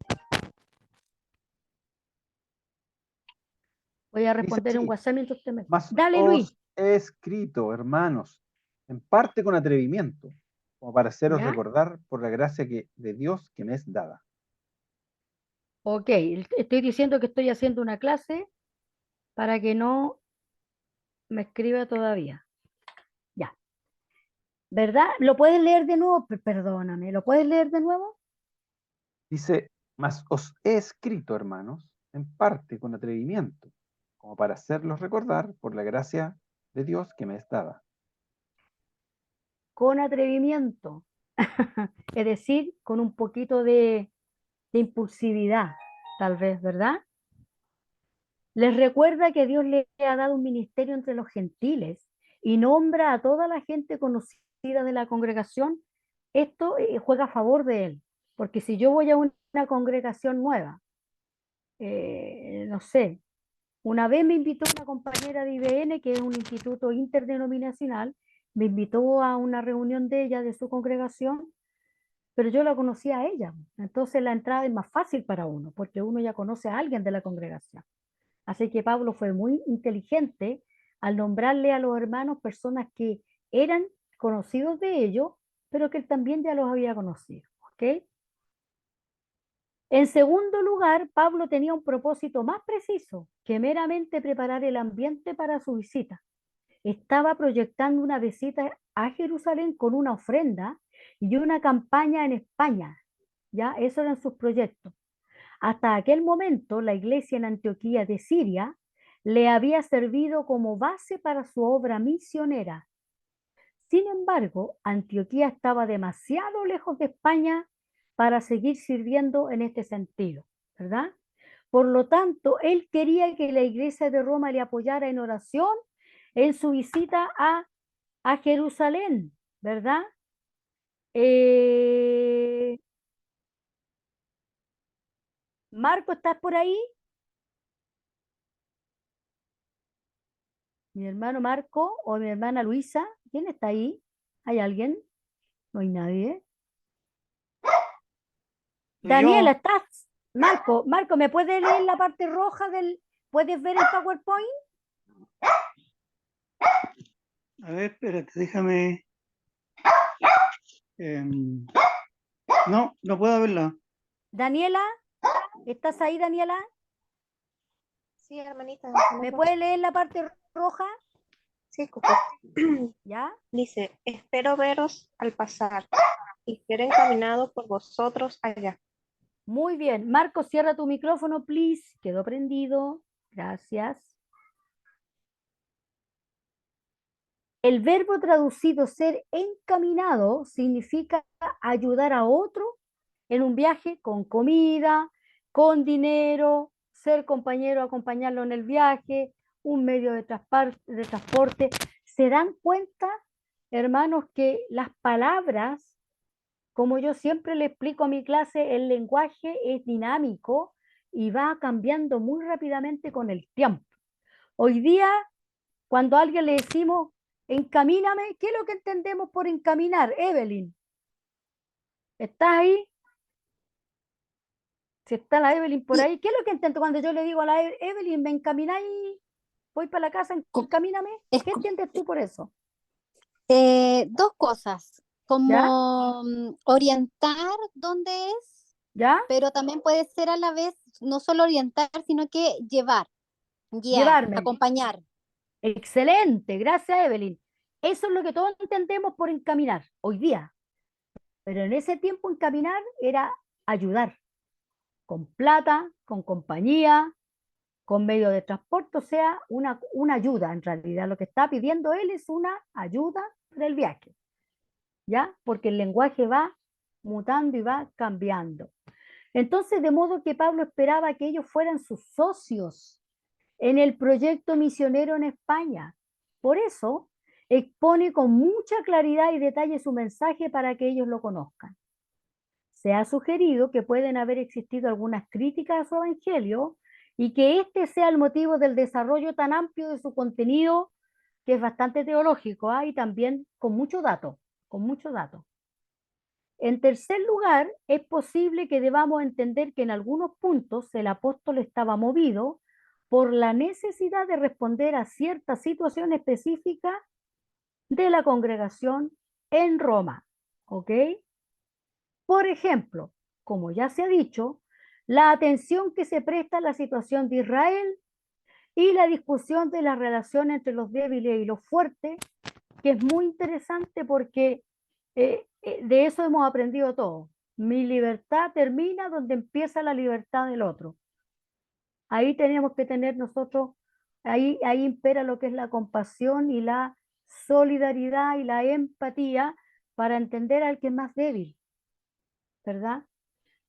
Voy a responder en WhatsApp mientras usted me... Mas Dale, os Luis. he escrito, hermanos, en parte con atrevimiento, como para haceros ¿Ya? recordar por la gracia de Dios que me es dada. Ok, estoy diciendo que estoy haciendo una clase para que no me escriba todavía. Ya. ¿Verdad? ¿Lo puedes leer de nuevo? Perdóname, ¿lo puedes leer de nuevo? Dice, mas os he escrito, hermanos, en parte con atrevimiento, como para hacerlos recordar por la gracia de Dios que me es dada. Con atrevimiento. Es decir, con un poquito de impulsividad, tal vez, ¿verdad? Les recuerda que Dios le ha dado un ministerio entre los gentiles y nombra a toda la gente conocida de la congregación. Esto juega a favor de él, porque si yo voy a una congregación nueva, no sé, una vez me invitó una compañera de IBN, que es un instituto interdenominacional, me invitó a una reunión de ella, de su congregación, pero yo la conocía a ella. Entonces la entrada es más fácil para uno, porque uno ya conoce a alguien de la congregación. Así que Pablo fue muy inteligente al nombrarle a los hermanos personas que eran conocidos de ellos, pero que él también ya los había conocido. ¿Ok? En segundo lugar, Pablo tenía un propósito más preciso que meramente preparar el ambiente para su visita. Estaba proyectando una visita a Jerusalén con una ofrenda y una campaña en España. ¿Ya? Esos eran sus proyectos. Hasta aquel momento, la iglesia en Antioquía de Siria le había servido como base para su obra misionera. Sin embargo, Antioquía estaba demasiado lejos de España para seguir sirviendo en este sentido, ¿verdad? Por lo tanto, él quería que la iglesia de Roma le apoyara en oración en su visita a Jerusalén, ¿verdad? Marco, ¿estás por ahí? Mi hermano Marco o mi hermana Luisa. ¿Quién está ahí? ¿Hay alguien? No hay nadie. Daniela, ¿estás? Marco, ¿me puedes leer la parte roja del... ¿Puedes ver el PowerPoint? A ver, espérate, déjame. No puedo verla. Daniela, ¿estás ahí, Daniela? Sí, hermanita. ¿Me puedes leer la parte roja? Sí, escucho. ¿Ya? Dice, espero veros al pasar y ser encaminado por vosotros allá. Muy bien. Marco, cierra tu micrófono, please. Quedó prendido. Gracias. El verbo traducido ser encaminado significa ayudar a otro en un viaje con comida, con dinero, ser compañero, acompañarlo en el viaje, un medio de transporte. ¿Se dan cuenta, hermanos, que las palabras como yo siempre le explico a mi clase, el lenguaje es dinámico y va cambiando muy rápidamente con el tiempo. Hoy día, cuando a alguien le decimos, encamíname, ¿qué es lo que entendemos por encaminar? Evelyn, ¿estás ahí? Si está la Evelyn por ahí, ¿qué es lo que entiendo cuando yo le digo a la Evelyn, me encamináis, voy para la casa, encamíname? ¿Qué entiendes tú por eso? Dos cosas, ¿Ya? como orientar dónde es, ¿Ya? pero también puede ser a la vez no solo orientar, sino que llevar, guiar, Llevarme. acompañar. Excelente, gracias Evelyn. Eso es lo que todos entendemos por encaminar hoy día. Pero en ese tiempo encaminar era ayudar, con plata, con compañía, con medio de transporte, o sea, una ayuda en realidad. Lo que está pidiendo él es una ayuda del viaje, ¿ya? Porque el lenguaje va mutando y va cambiando. Entonces, de modo que Pablo esperaba que ellos fueran sus socios en el proyecto misionero en España. Por eso, expone con mucha claridad y detalle su mensaje para que ellos lo conozcan. Se ha sugerido que pueden haber existido algunas críticas a su evangelio y que este sea el motivo del desarrollo tan amplio de su contenido, que es bastante teológico, y también con mucho dato, con mucho dato. En tercer lugar, es posible que debamos entender que en algunos puntos el apóstol estaba movido por la necesidad de responder a cierta situación específica de la congregación en Roma. ¿Ok? Por ejemplo, como ya se ha dicho, la atención que se presta a la situación de Israel y la discusión de la relación entre los débiles y los fuertes, que es muy interesante porque de eso hemos aprendido todo. Mi libertad termina donde empieza la libertad del otro. Ahí tenemos que tener nosotros, ahí impera lo que es la compasión y la solidaridad y la empatía para entender al que es más débil, ¿verdad?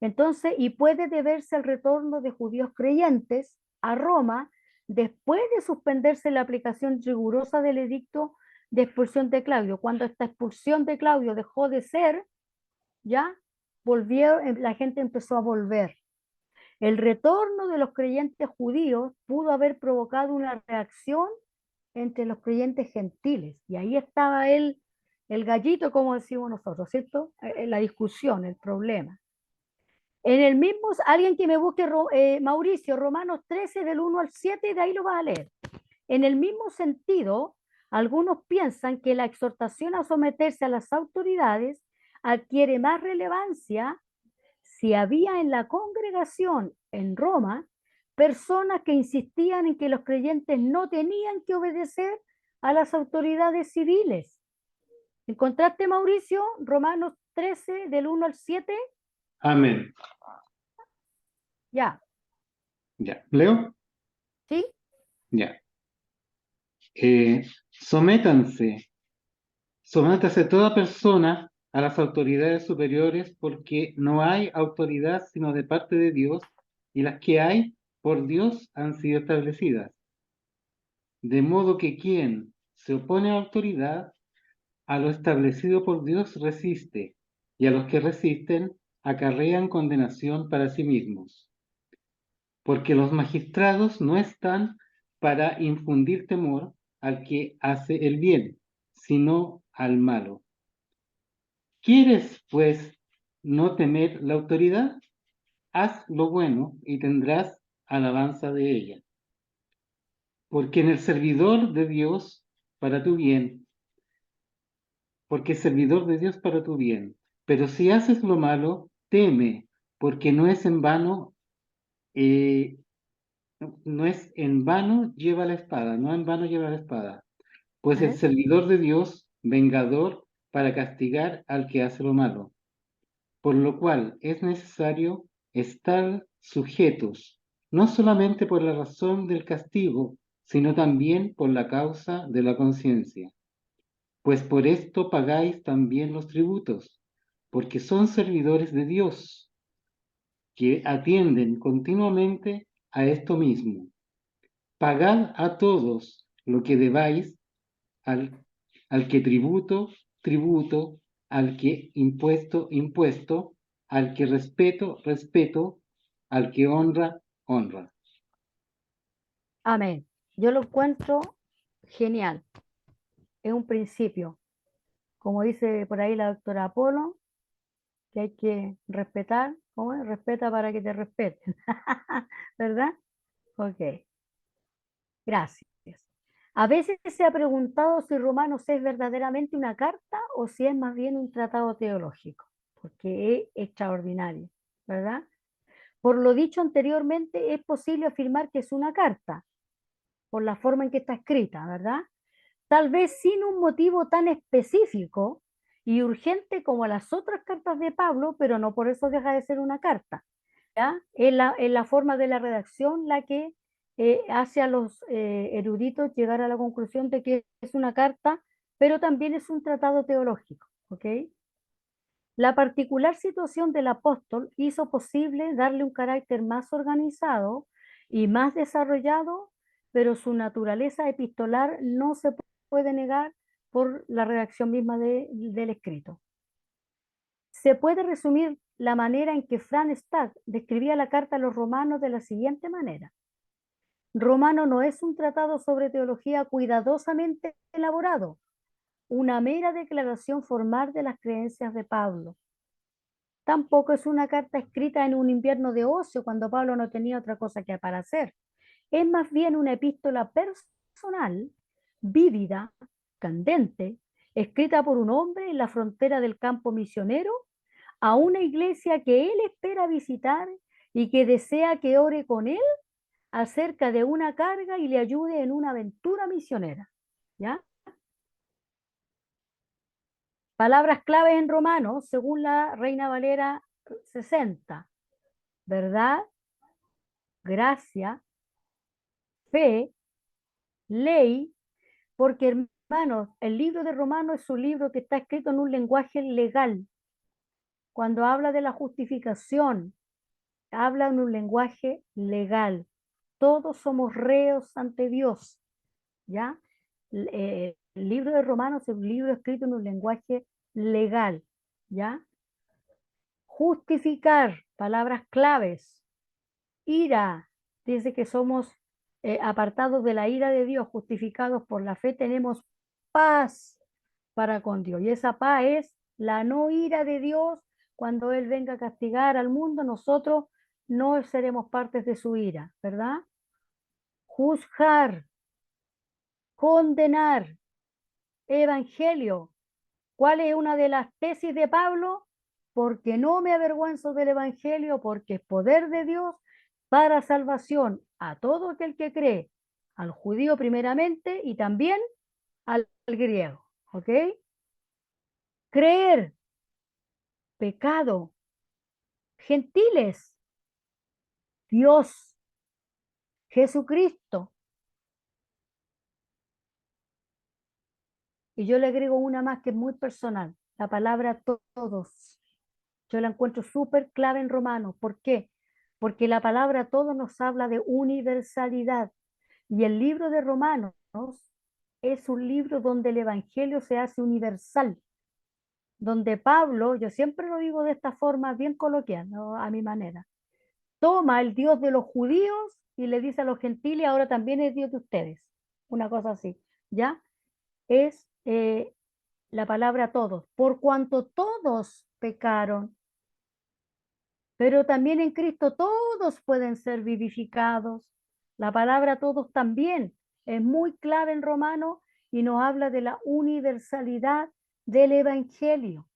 Entonces, y puede deberse al retorno de judíos creyentes a Roma después de suspenderse la aplicación rigurosa del edicto de expulsión de Claudio. Cuando esta expulsión de Claudio dejó de ser, ya volvió, la gente empezó a volver. El retorno de los creyentes judíos pudo haber provocado una reacción entre los creyentes gentiles. Y ahí estaba el gallito, como decimos nosotros, ¿cierto? La discusión, el problema. En el mismo, alguien que me busque, Mauricio, Romanos 13 del 1 al 7, de ahí lo va a leer. En el mismo sentido, algunos piensan que la exhortación a someterse a las autoridades adquiere más relevancia si había en la congregación en Roma personas que insistían en que los creyentes no tenían que obedecer a las autoridades civiles. ¿Encontraste, Mauricio? Romanos 13 del 1 al 7. Amén. Ya. Ya. ¿Leo? ¿Sí? Ya. Sométanse toda persona a las autoridades superiores, porque no hay autoridad sino de parte de Dios, y las que hay por Dios han sido establecidas. De modo que quien se opone a la autoridad, a lo establecido por Dios resiste, y a los que resisten acarrean condenación para sí mismos. Porque los magistrados no están para infundir temor al que hace el bien, sino al malo. ¿Quieres, pues, no temer la autoridad? Haz lo bueno y tendrás alabanza de ella. Porque en el servidor de Dios para tu bien, porque es servidor de Dios para tu bien. Pero si haces lo malo, teme, porque no es en vano lleva la espada, no en vano lleva la espada, pues el servidor de Dios, vengador para castigar al que hace lo malo. Por lo cual es necesario estar sujetos, no solamente por la razón del castigo, sino también por la causa de la conciencia. Pues por esto pagáis también los tributos, porque son servidores de Dios, que atienden continuamente a esto mismo. Pagad a todos lo que debáis, al que tributo, al que impuesto, impuesto, al que respeto, respeto, al que honra, honra. Amén. Yo lo encuentro genial. Es un principio. Como dice por ahí la doctora Apolo, que hay que respetar. ¿Cómo es? Respeta para que te respeten. ¿Verdad? Ok. Gracias. A veces se ha preguntado si Romanos es verdaderamente una carta o si es más bien un tratado teológico, porque es extraordinario, ¿verdad? Por lo dicho anteriormente, es posible afirmar que es una carta, por la forma en que está escrita, ¿verdad? Tal vez sin un motivo tan específico y urgente como las otras cartas de Pablo, pero no por eso deja de ser una carta, ¿ya? Es la forma de la redacción la que hace a los eruditos llegar a la conclusión de que es una carta, pero también es un tratado teológico, ¿ok? La particular situación del apóstol hizo posible darle un carácter más organizado y más desarrollado, pero su naturaleza epistolar no se puede negar por la redacción misma del escrito. Se puede resumir la manera en que Franz Stagg describía la carta a los romanos de la siguiente manera. Romano no es un tratado sobre teología cuidadosamente elaborado, una mera declaración formal de las creencias de Pablo. Tampoco es una carta escrita en un invierno de ocio cuando Pablo no tenía otra cosa que para hacer. Es más bien una epístola personal, vívida, candente, escrita por un hombre en la frontera del campo misionero a una iglesia que él espera visitar y que desea que ore con él acerca de una carga y le ayude en una aventura misionera. ¿Ya? Palabras claves en romano, según la Reina Valera 60. Verdad, gracia, fe, ley, porque hermanos, el libro de Romanos es un libro que está escrito en un lenguaje legal. Cuando habla de la justificación, habla en un lenguaje legal. Todos somos reos ante Dios, ¿ya? El libro de Romanos es un libro escrito en un lenguaje legal, ¿ya? Justificar, palabras claves. Ira, dice que somos apartados de la ira de Dios, justificados por la fe, tenemos paz para con Dios. Y esa paz es la no ira de Dios. Cuando Él venga a castigar al mundo, nosotros no seremos partes de su ira, ¿verdad? Juzgar, condenar, evangelio. ¿Cuál es una de las tesis de Pablo? Porque no me avergüenzo del evangelio, porque es poder de Dios para salvación a todo aquel que cree, al judío primeramente y también al griego, ¿ok? Creer, pecado, gentiles, Dios, Jesucristo. Y yo le agrego una más que es muy personal, la palabra todos. Yo la encuentro súper clave en Romanos. ¿Por qué? Porque la palabra todos nos habla de universalidad. Y el libro de Romanos es un libro donde el Evangelio se hace universal. Donde Pablo, yo siempre lo digo de esta forma bien coloquial, ¿no? A mi manera, toma el Dios de los judíos y le dice a los gentiles, ahora también es Dios de ustedes. Una cosa así, ¿ya? Es la palabra todos, por cuanto todos pecaron, pero también en Cristo todos pueden ser vivificados. La palabra todos también es muy clave en Romano y nos habla de la universalidad del Evangelio,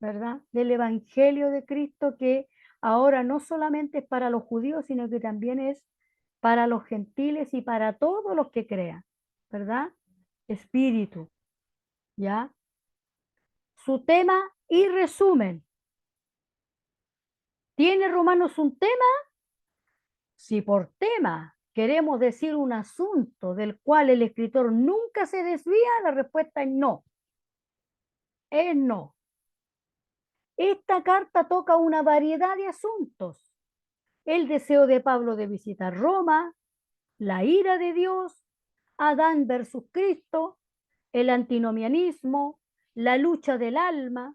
¿verdad? Del Evangelio de Cristo que ahora no solamente es para los judíos, sino que también es para los gentiles y para todos los que crean, ¿verdad? Espíritu, ¿ya? Su tema y resumen. ¿Tiene Romanos un tema? Si por tema queremos decir un asunto del cual el escritor nunca se desvía, la respuesta es no. Es no. Esta carta toca una variedad de asuntos. El deseo de Pablo de visitar Roma, la ira de Dios, Adán versus Cristo, el antinomianismo, la lucha del alma,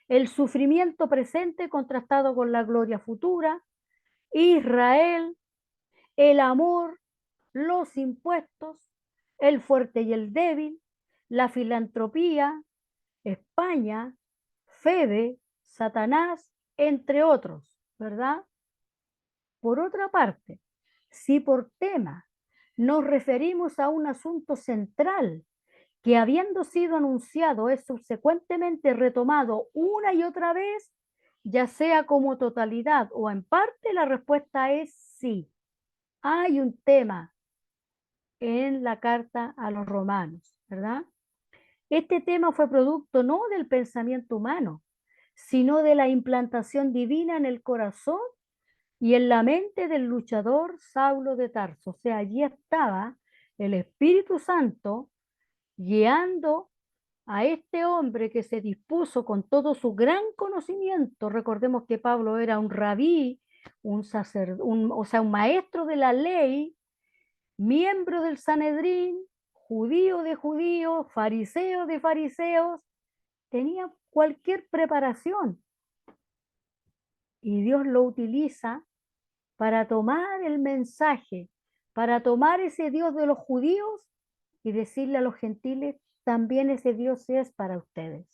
el sufrimiento presente contrastado con la gloria futura, Israel, el amor, los impuestos, el fuerte y el débil, la filantropía, España, Febe, Satanás, entre otros, ¿verdad? Por otra parte, si por tema nos referimos a un asunto central que habiendo sido anunciado es subsecuentemente retomado una y otra vez, ya sea como totalidad o en parte, la respuesta es sí. Hay un tema en la carta a los romanos, ¿verdad? Este tema fue producto no del pensamiento humano, sino de la implantación divina en el corazón y en la mente del luchador Saulo de Tarso. O sea, allí estaba el Espíritu Santo guiando a este hombre que se dispuso con todo su gran conocimiento. Recordemos que Pablo era un rabí, un maestro de la ley, miembro del Sanedrín, judío de judíos, fariseo de fariseos, tenía cualquier preparación. Y Dios lo utiliza para tomar el mensaje, para tomar ese Dios de los judíos y decirle a los gentiles, también ese Dios es para ustedes.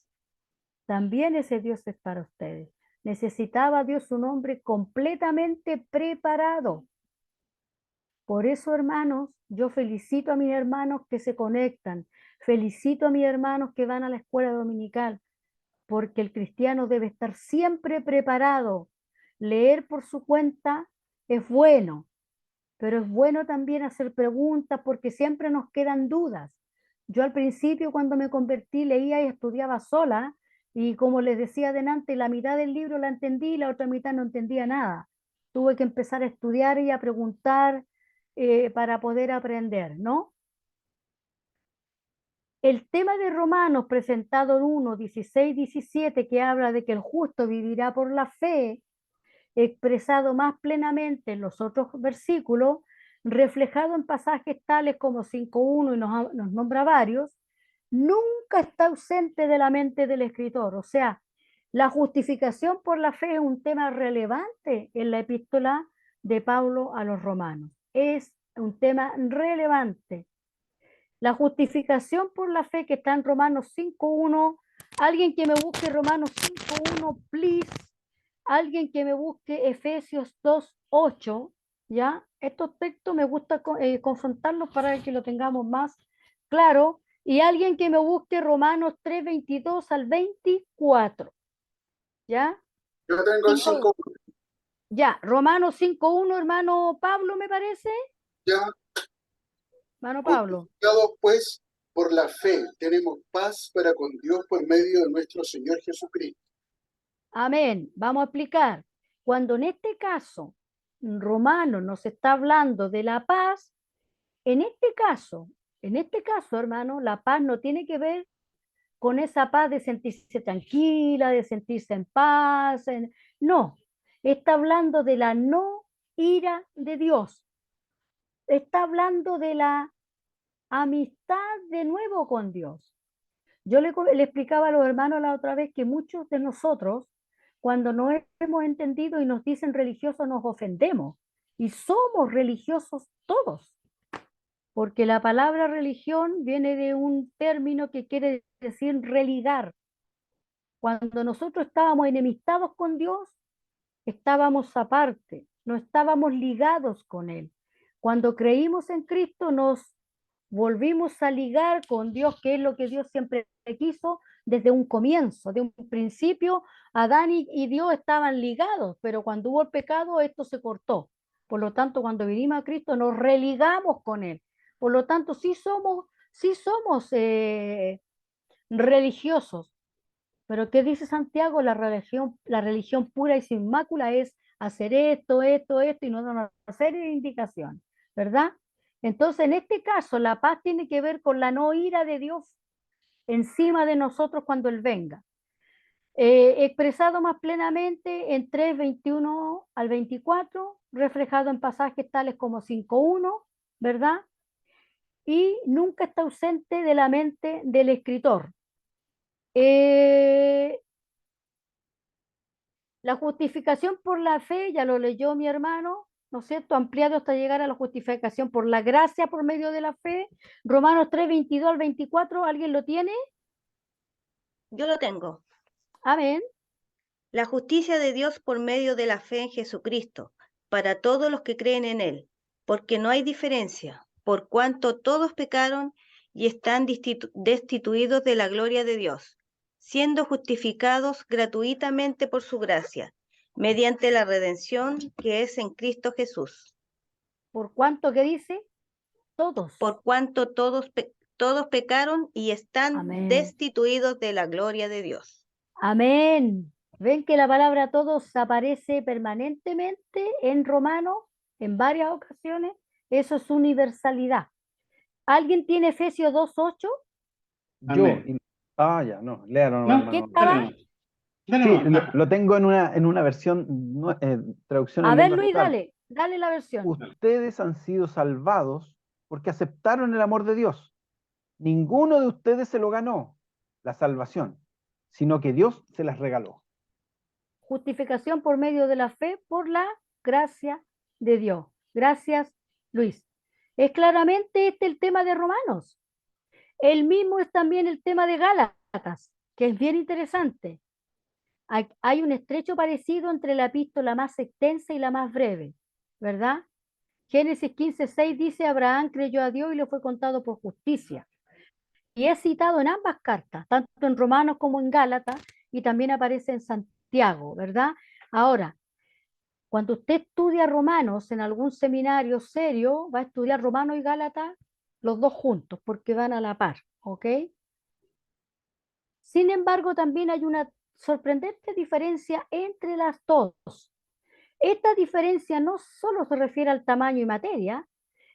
También ese Dios es para ustedes. Necesitaba Dios un hombre completamente preparado. Por eso, hermanos, yo felicito a mis hermanos que se conectan, felicito a mis hermanos que van a la escuela dominical, porque el cristiano debe estar siempre preparado. Leer por su cuenta es bueno, pero es bueno también hacer preguntas porque siempre nos quedan dudas. Yo al principio, cuando me convertí, leía y estudiaba sola, y como les decía adelante, la mitad del libro la entendí y la otra mitad no entendía nada. Tuve que empezar a estudiar y a preguntar para poder aprender, ¿no? El tema de Romanos presentado en 1, 16, 17, que habla de que el justo vivirá por la fe, expresado más plenamente en los otros versículos, reflejado en pasajes tales como 5.1 y nos nombra varios, nunca está ausente de la mente del escritor. O sea, la justificación por la fe es un tema relevante en la epístola de Pablo a los romanos. Es un tema relevante. La justificación por la fe que está en Romanos 5.1, alguien que me busque Romanos 5.1, please. Alguien que me busque Efesios 2.8, ¿ya? Estos textos me gusta confrontarlos para que lo tengamos más claro. Y alguien que me busque Romanos 3.22 al 24, ¿ya? Yo tengo el 5. Ya, Romanos 5.1, hermano Pablo, me parece. Ya. Hermano Pablo. Justificados, pues, por la fe, tenemos paz para con Dios por medio de nuestro Señor Jesucristo. Amén. Vamos a explicar. Cuando en este caso Romano nos está hablando de la paz, en este caso, hermano, la paz no tiene que ver con esa paz de sentirse tranquila, de sentirse en paz. No, está hablando de la no ira de Dios. Está hablando de la amistad de nuevo con Dios. Yo le explicaba a los hermanos la otra vez que muchos de nosotros, cuando no hemos entendido y nos dicen religiosos, nos ofendemos. Y somos religiosos todos, porque la palabra religión viene de un término que quiere decir religar. Cuando nosotros estábamos enemistados con Dios, estábamos aparte, no estábamos ligados con Él. Cuando creímos en Cristo, nos volvimos a ligar con Dios, que es lo que Dios siempre quiso desde un comienzo, de un principio. Adán y Dios estaban ligados, pero cuando hubo el pecado, esto se cortó. Por lo tanto, cuando vinimos a Cristo, nos religamos con Él. Por lo tanto, sí somos religiosos. Pero ¿qué dice Santiago? La religión pura y sin mácula es hacer esto, esto, esto, y no dar una serie de indicaciones, ¿verdad? Entonces, en este caso, la paz tiene que ver con la no ira de Dios encima de nosotros cuando Él venga. Expresado más plenamente en 3:21 al 24, reflejado en pasajes tales como 5.1, ¿verdad? Y nunca está ausente de la mente del escritor. Eh, la justificación por la fe, ya lo leyó mi hermano, ¿no es cierto? Ampliado hasta llegar a la justificación por la gracia por medio de la fe. Romanos 3, 22 al 24, ¿alguien lo tiene? Yo lo tengo. Amén. La justicia de Dios por medio de la fe en Jesucristo, para todos los que creen en Él, porque no hay diferencia, por cuanto todos pecaron y están destituidos de la gloria de Dios, siendo justificados gratuitamente por su gracia, mediante la redención que es en Cristo Jesús. ¿Por cuánto que dice? Todos. Por cuanto todos pecaron y están Amén. destituidos de la gloria de Dios. Amén. ¿Ven que la palabra todos aparece permanentemente en Romanos en varias ocasiones? Eso es universalidad. ¿Alguien tiene Efesios 2:8? Yo, Amén. ya, no, léalo No, nomás, ¿Qué hermano. estaba? Dale Sí, nomás. lo tengo en una versión, traducción A en ver, lengua Luis, actual. dale la versión. Ustedes han sido salvados porque aceptaron el amor de Dios. Ninguno de ustedes se lo ganó, la salvación, sino que Dios se las regaló. Justificación por medio de la fe, por la gracia de Dios. Gracias, Luis. Es claramente este el tema de Romanos. El mismo es también el tema de Gálatas, que es bien interesante. Hay un estrecho parecido entre la epístola más extensa y la más breve, ¿verdad? Génesis 15:6 dice: Abraham creyó a Dios y le fue contado por justicia. Y es citado en ambas cartas, tanto en Romanos como en Gálatas, y también aparece en Santiago, ¿verdad? Ahora, cuando usted estudia Romanos en algún seminario serio, va a estudiar Romanos y Gálatas los dos juntos, porque van a la par, ¿ok? Sin embargo, también hay una sorprendente diferencia entre las dos. Esta diferencia no solo se refiere al tamaño y materia,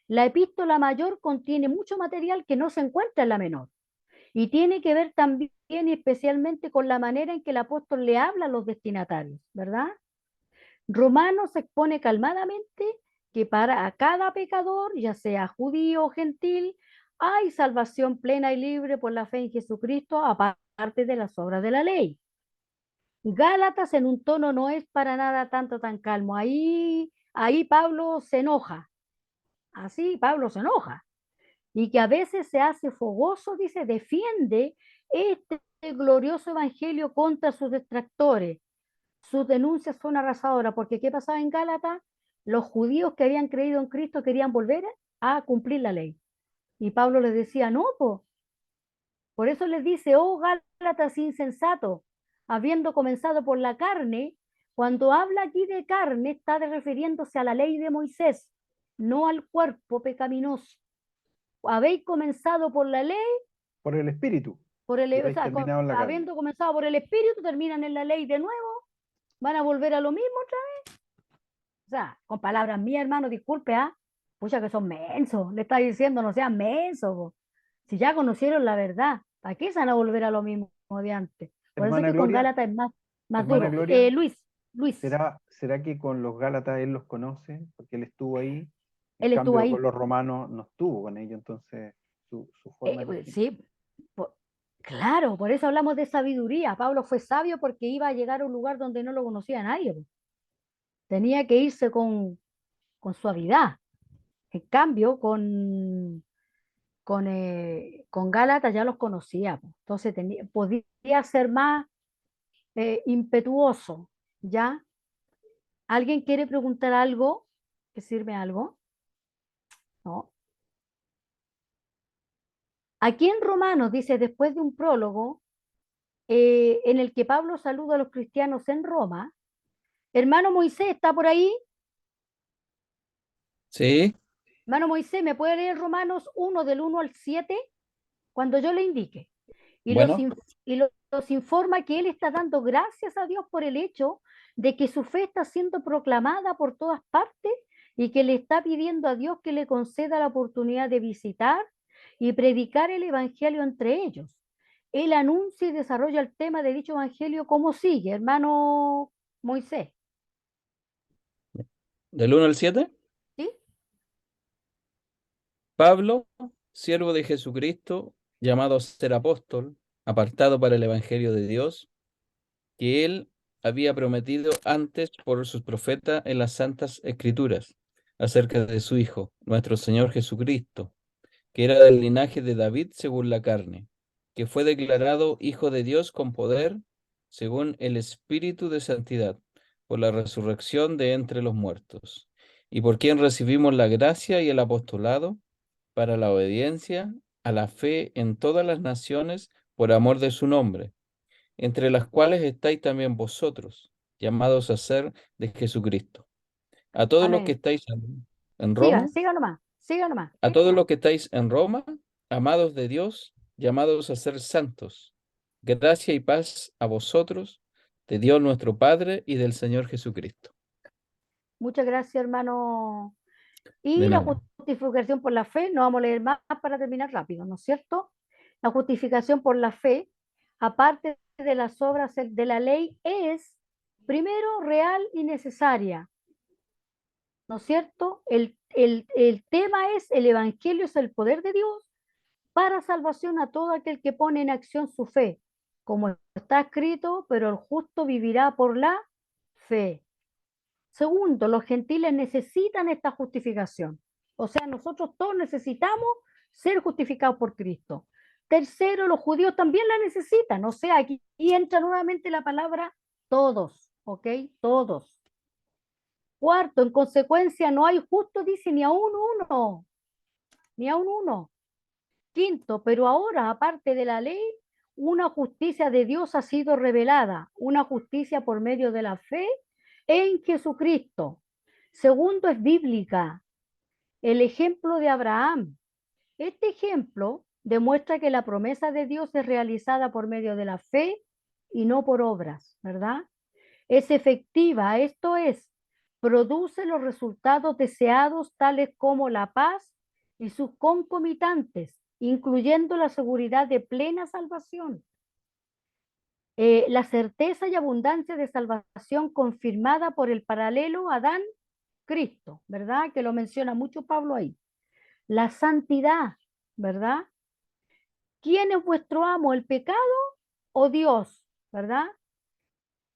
la epístola mayor contiene mucho material que no se encuentra en la menor. Y tiene que ver también y especialmente con la manera en que el apóstol le habla a los destinatarios, ¿verdad? Romanos expone calmadamente que para cada pecador, ya sea judío o gentil, hay salvación plena y libre por la fe en Jesucristo, aparte de las obras de la ley. Gálatas en un tono no es para nada tan calmo. Ahí Pablo se enoja. Así Pablo se enoja. Y que a veces se hace fogoso, dice, defiende este glorioso evangelio contra sus detractores. Sus denuncias son arrasadoras, porque ¿qué pasaba en Gálatas? Los judíos que habían creído en Cristo querían volver a cumplir la ley. Y Pablo les decía, no, por eso les dice: oh Gálatas insensatos, habiendo comenzado por la carne. Cuando habla aquí de carne, está refiriéndose a la ley de Moisés, no al cuerpo pecaminoso. Habéis comenzado por la ley, Por el Espíritu. o habéis sea, terminado en la carne. habiendo comenzado por el Espíritu, terminan en la ley de nuevo, van a volver a lo mismo otra vez. O sea, con palabras mías, hermano, disculpe, pucha que son mensos, le está diciendo, no sean mensos, po. Si ya conocieron la verdad, ¿para qué se van a volver a lo mismo de antes? Por eso es Hermana que con Gloria, Gálatas es más hermana duro. Gloria, Luis, ¿será que con los Gálatas él los conoce? Porque él estuvo ahí. En él estuvo cambio, ahí. con los romanos no estuvo con ellos, entonces su forma de Sí, claro, por eso hablamos de sabiduría. Pablo fue sabio porque iba a llegar a un lugar donde no lo conocía nadie, po. Tenía que irse con suavidad. En cambio, con Gálatas ya los conocía, po. Entonces podía ser más impetuoso, ¿ya? ¿Alguien quiere preguntar algo? ¿Decirme algo? No. Aquí en Romanos dice, después de un prólogo en el que Pablo saluda a los cristianos en Roma. Hermano Moisés, ¿está por ahí? Sí, Hermano Moisés, ¿me puede leer Romanos 1 del 1 al 7? Cuando yo le indique. Y bueno, los informa que él está dando gracias a Dios por el hecho de que su fe está siendo proclamada por todas partes y que le está pidiendo a Dios que le conceda la oportunidad de visitar y predicar el evangelio entre ellos. Él anuncia y desarrolla el tema de dicho evangelio como sigue, hermano Moisés. del 1 al 7. ¿Sí? Pablo, siervo de Jesucristo, llamado a ser apóstol, apartado para el Evangelio de Dios, que Él había prometido antes por sus profetas en las Santas Escrituras, acerca de su Hijo, nuestro Señor Jesucristo, que era del linaje de David según la carne, que fue declarado Hijo de Dios con poder, según el Espíritu de Santidad, por la resurrección de entre los muertos, y por quien recibimos la gracia y el apostolado para la obediencia a la fe en todas las naciones por amor de su nombre, entre las cuales estáis también vosotros, llamados a ser de Jesucristo. A todos los que Amén. estáis en Roma, Siga nomás, siga nomás. a todos los que estáis en Roma, amados de Dios, llamados a ser santos, gracia y paz a vosotros, de Dios nuestro Padre y del Señor Jesucristo. Muchas gracias, hermano. De Y la nada. justificación por la fe, no vamos a leer más para terminar rápido, ¿no es cierto? La justificación por la fe, aparte de las obras de la ley, es primero real y necesaria, ¿no es cierto? El tema es, el Evangelio es el poder de Dios para salvación a todo aquel que pone en acción su fe, como está escrito, pero el justo vivirá por la fe. Segundo, los gentiles necesitan esta justificación. O sea, nosotros todos necesitamos ser justificados por Cristo. Tercero, los judíos también la necesitan. O sea, aquí entra nuevamente la palabra todos, ¿ok? Todos. Cuarto, en consecuencia, no hay justo, dice, ni aún uno. Ni aún uno. Quinto, pero ahora, aparte de la ley, una justicia de Dios ha sido revelada, una justicia por medio de la fe en Jesucristo. Segundo, es bíblica, el ejemplo de Abraham. Este ejemplo demuestra que la promesa de Dios es realizada por medio de la fe y no por obras, ¿verdad? Es efectiva, esto es, produce los resultados deseados tales como la paz y sus concomitantes, incluyendo la seguridad de plena salvación. La certeza y abundancia de salvación confirmada por el paralelo Adán-Cristo, ¿verdad? Que lo menciona mucho Pablo ahí. La santidad, ¿verdad? ¿Quién es vuestro amo, el pecado o Dios? ¿Verdad?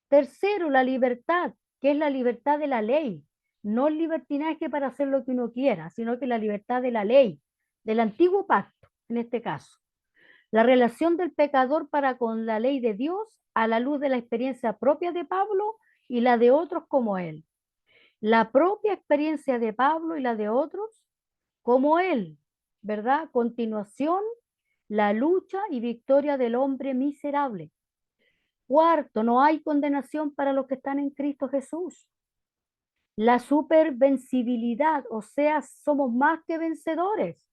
Tercero, la libertad, que es la libertad de la ley, no el libertinaje para hacer lo que uno quiera, sino que la libertad de la ley, del antiguo pacto, en este caso. La relación del pecador para con la ley de Dios a la luz de la experiencia propia de Pablo y la de otros como él. La propia experiencia de Pablo y la de otros como él, ¿verdad? Continuación, la lucha y victoria del hombre miserable. Cuarto, no hay condenación para los que están en Cristo Jesús. La supervencibilidad, o sea, somos más que vencedores.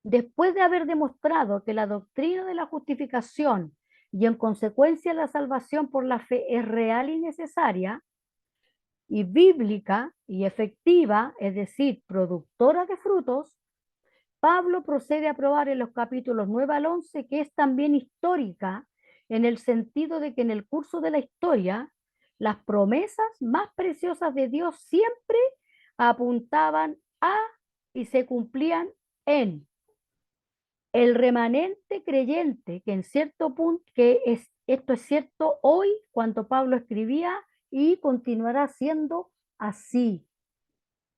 Después de haber demostrado que la doctrina de la justificación y en consecuencia la salvación por la fe es real y necesaria, y bíblica y efectiva, es decir, productora de frutos, Pablo procede a probar en los capítulos 9 al 11 que es también histórica en el sentido de que en el curso de la historia las promesas más preciosas de Dios siempre apuntaban a y se cumplían en el remanente creyente, que en cierto punto, esto es cierto hoy cuando Pablo escribía y continuará siendo así.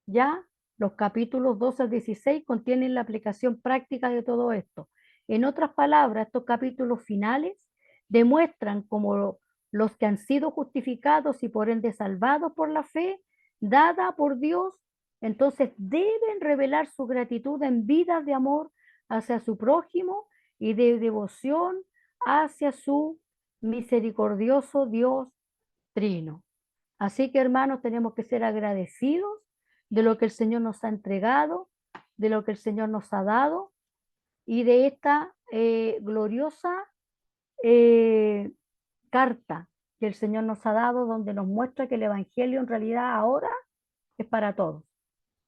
Ya los capítulos 12 al 16 contienen la aplicación práctica de todo esto. En otras palabras, estos capítulos finales demuestran cómo los que han sido justificados y por ende salvados por la fe dada por Dios, entonces deben revelar su gratitud en vidas de amor hacia su prójimo y de devoción hacia su misericordioso Dios trino. Así que, hermanos, tenemos que ser agradecidos de lo que el Señor nos ha entregado, de lo que el Señor nos ha dado y de esta gloriosa carta que el Señor nos ha dado, donde nos muestra que el Evangelio en realidad ahora es para todos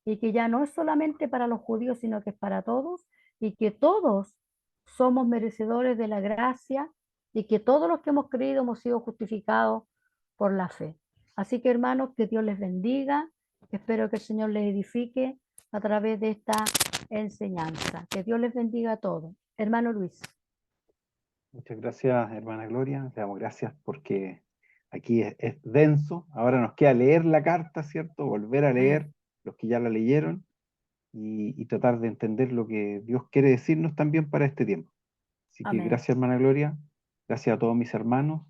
y que ya no es solamente para los judíos, sino que es para todos y que todos somos merecedores de la gracia y que todos los que hemos creído hemos sido justificados por la fe. Así que, hermanos, que Dios les bendiga. Espero que el Señor les edifique a través de esta enseñanza. Que Dios les bendiga a todos. Hermano Luis. Muchas gracias, hermana Gloria. Le damos gracias porque aquí es denso. Ahora nos queda leer la carta, ¿cierto? Volver a leer los que ya la leyeron y tratar de entender lo que Dios quiere decirnos también para este tiempo. Así que Amén. gracias, hermana Gloria. Gracias a todos mis hermanos.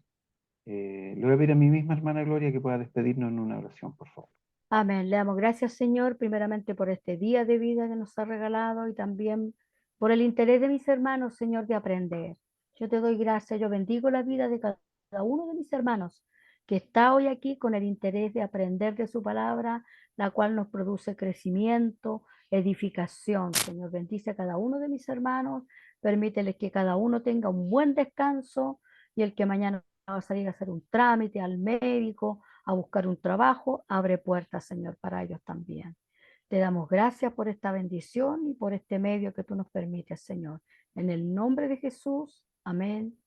Le voy a pedir a mi misma hermana Gloria que pueda despedirnos en una oración, por favor. Amén. Le damos gracias, Señor, primeramente por este día de vida que nos ha regalado y también por el interés de mis hermanos, Señor, de aprender. Yo te doy gracias, yo bendigo la vida de cada uno de mis hermanos que está hoy aquí con el interés de aprender de su palabra, la cual nos produce crecimiento, edificación. Señor, bendice a cada uno de mis hermanos, permíteles que cada uno tenga un buen descanso y el que mañana va a salir a hacer un trámite al médico, a buscar un trabajo, abre puertas, Señor, para ellos también. Te damos gracias por esta bendición y por este medio que tú nos permites, Señor. En el nombre de Jesús, amén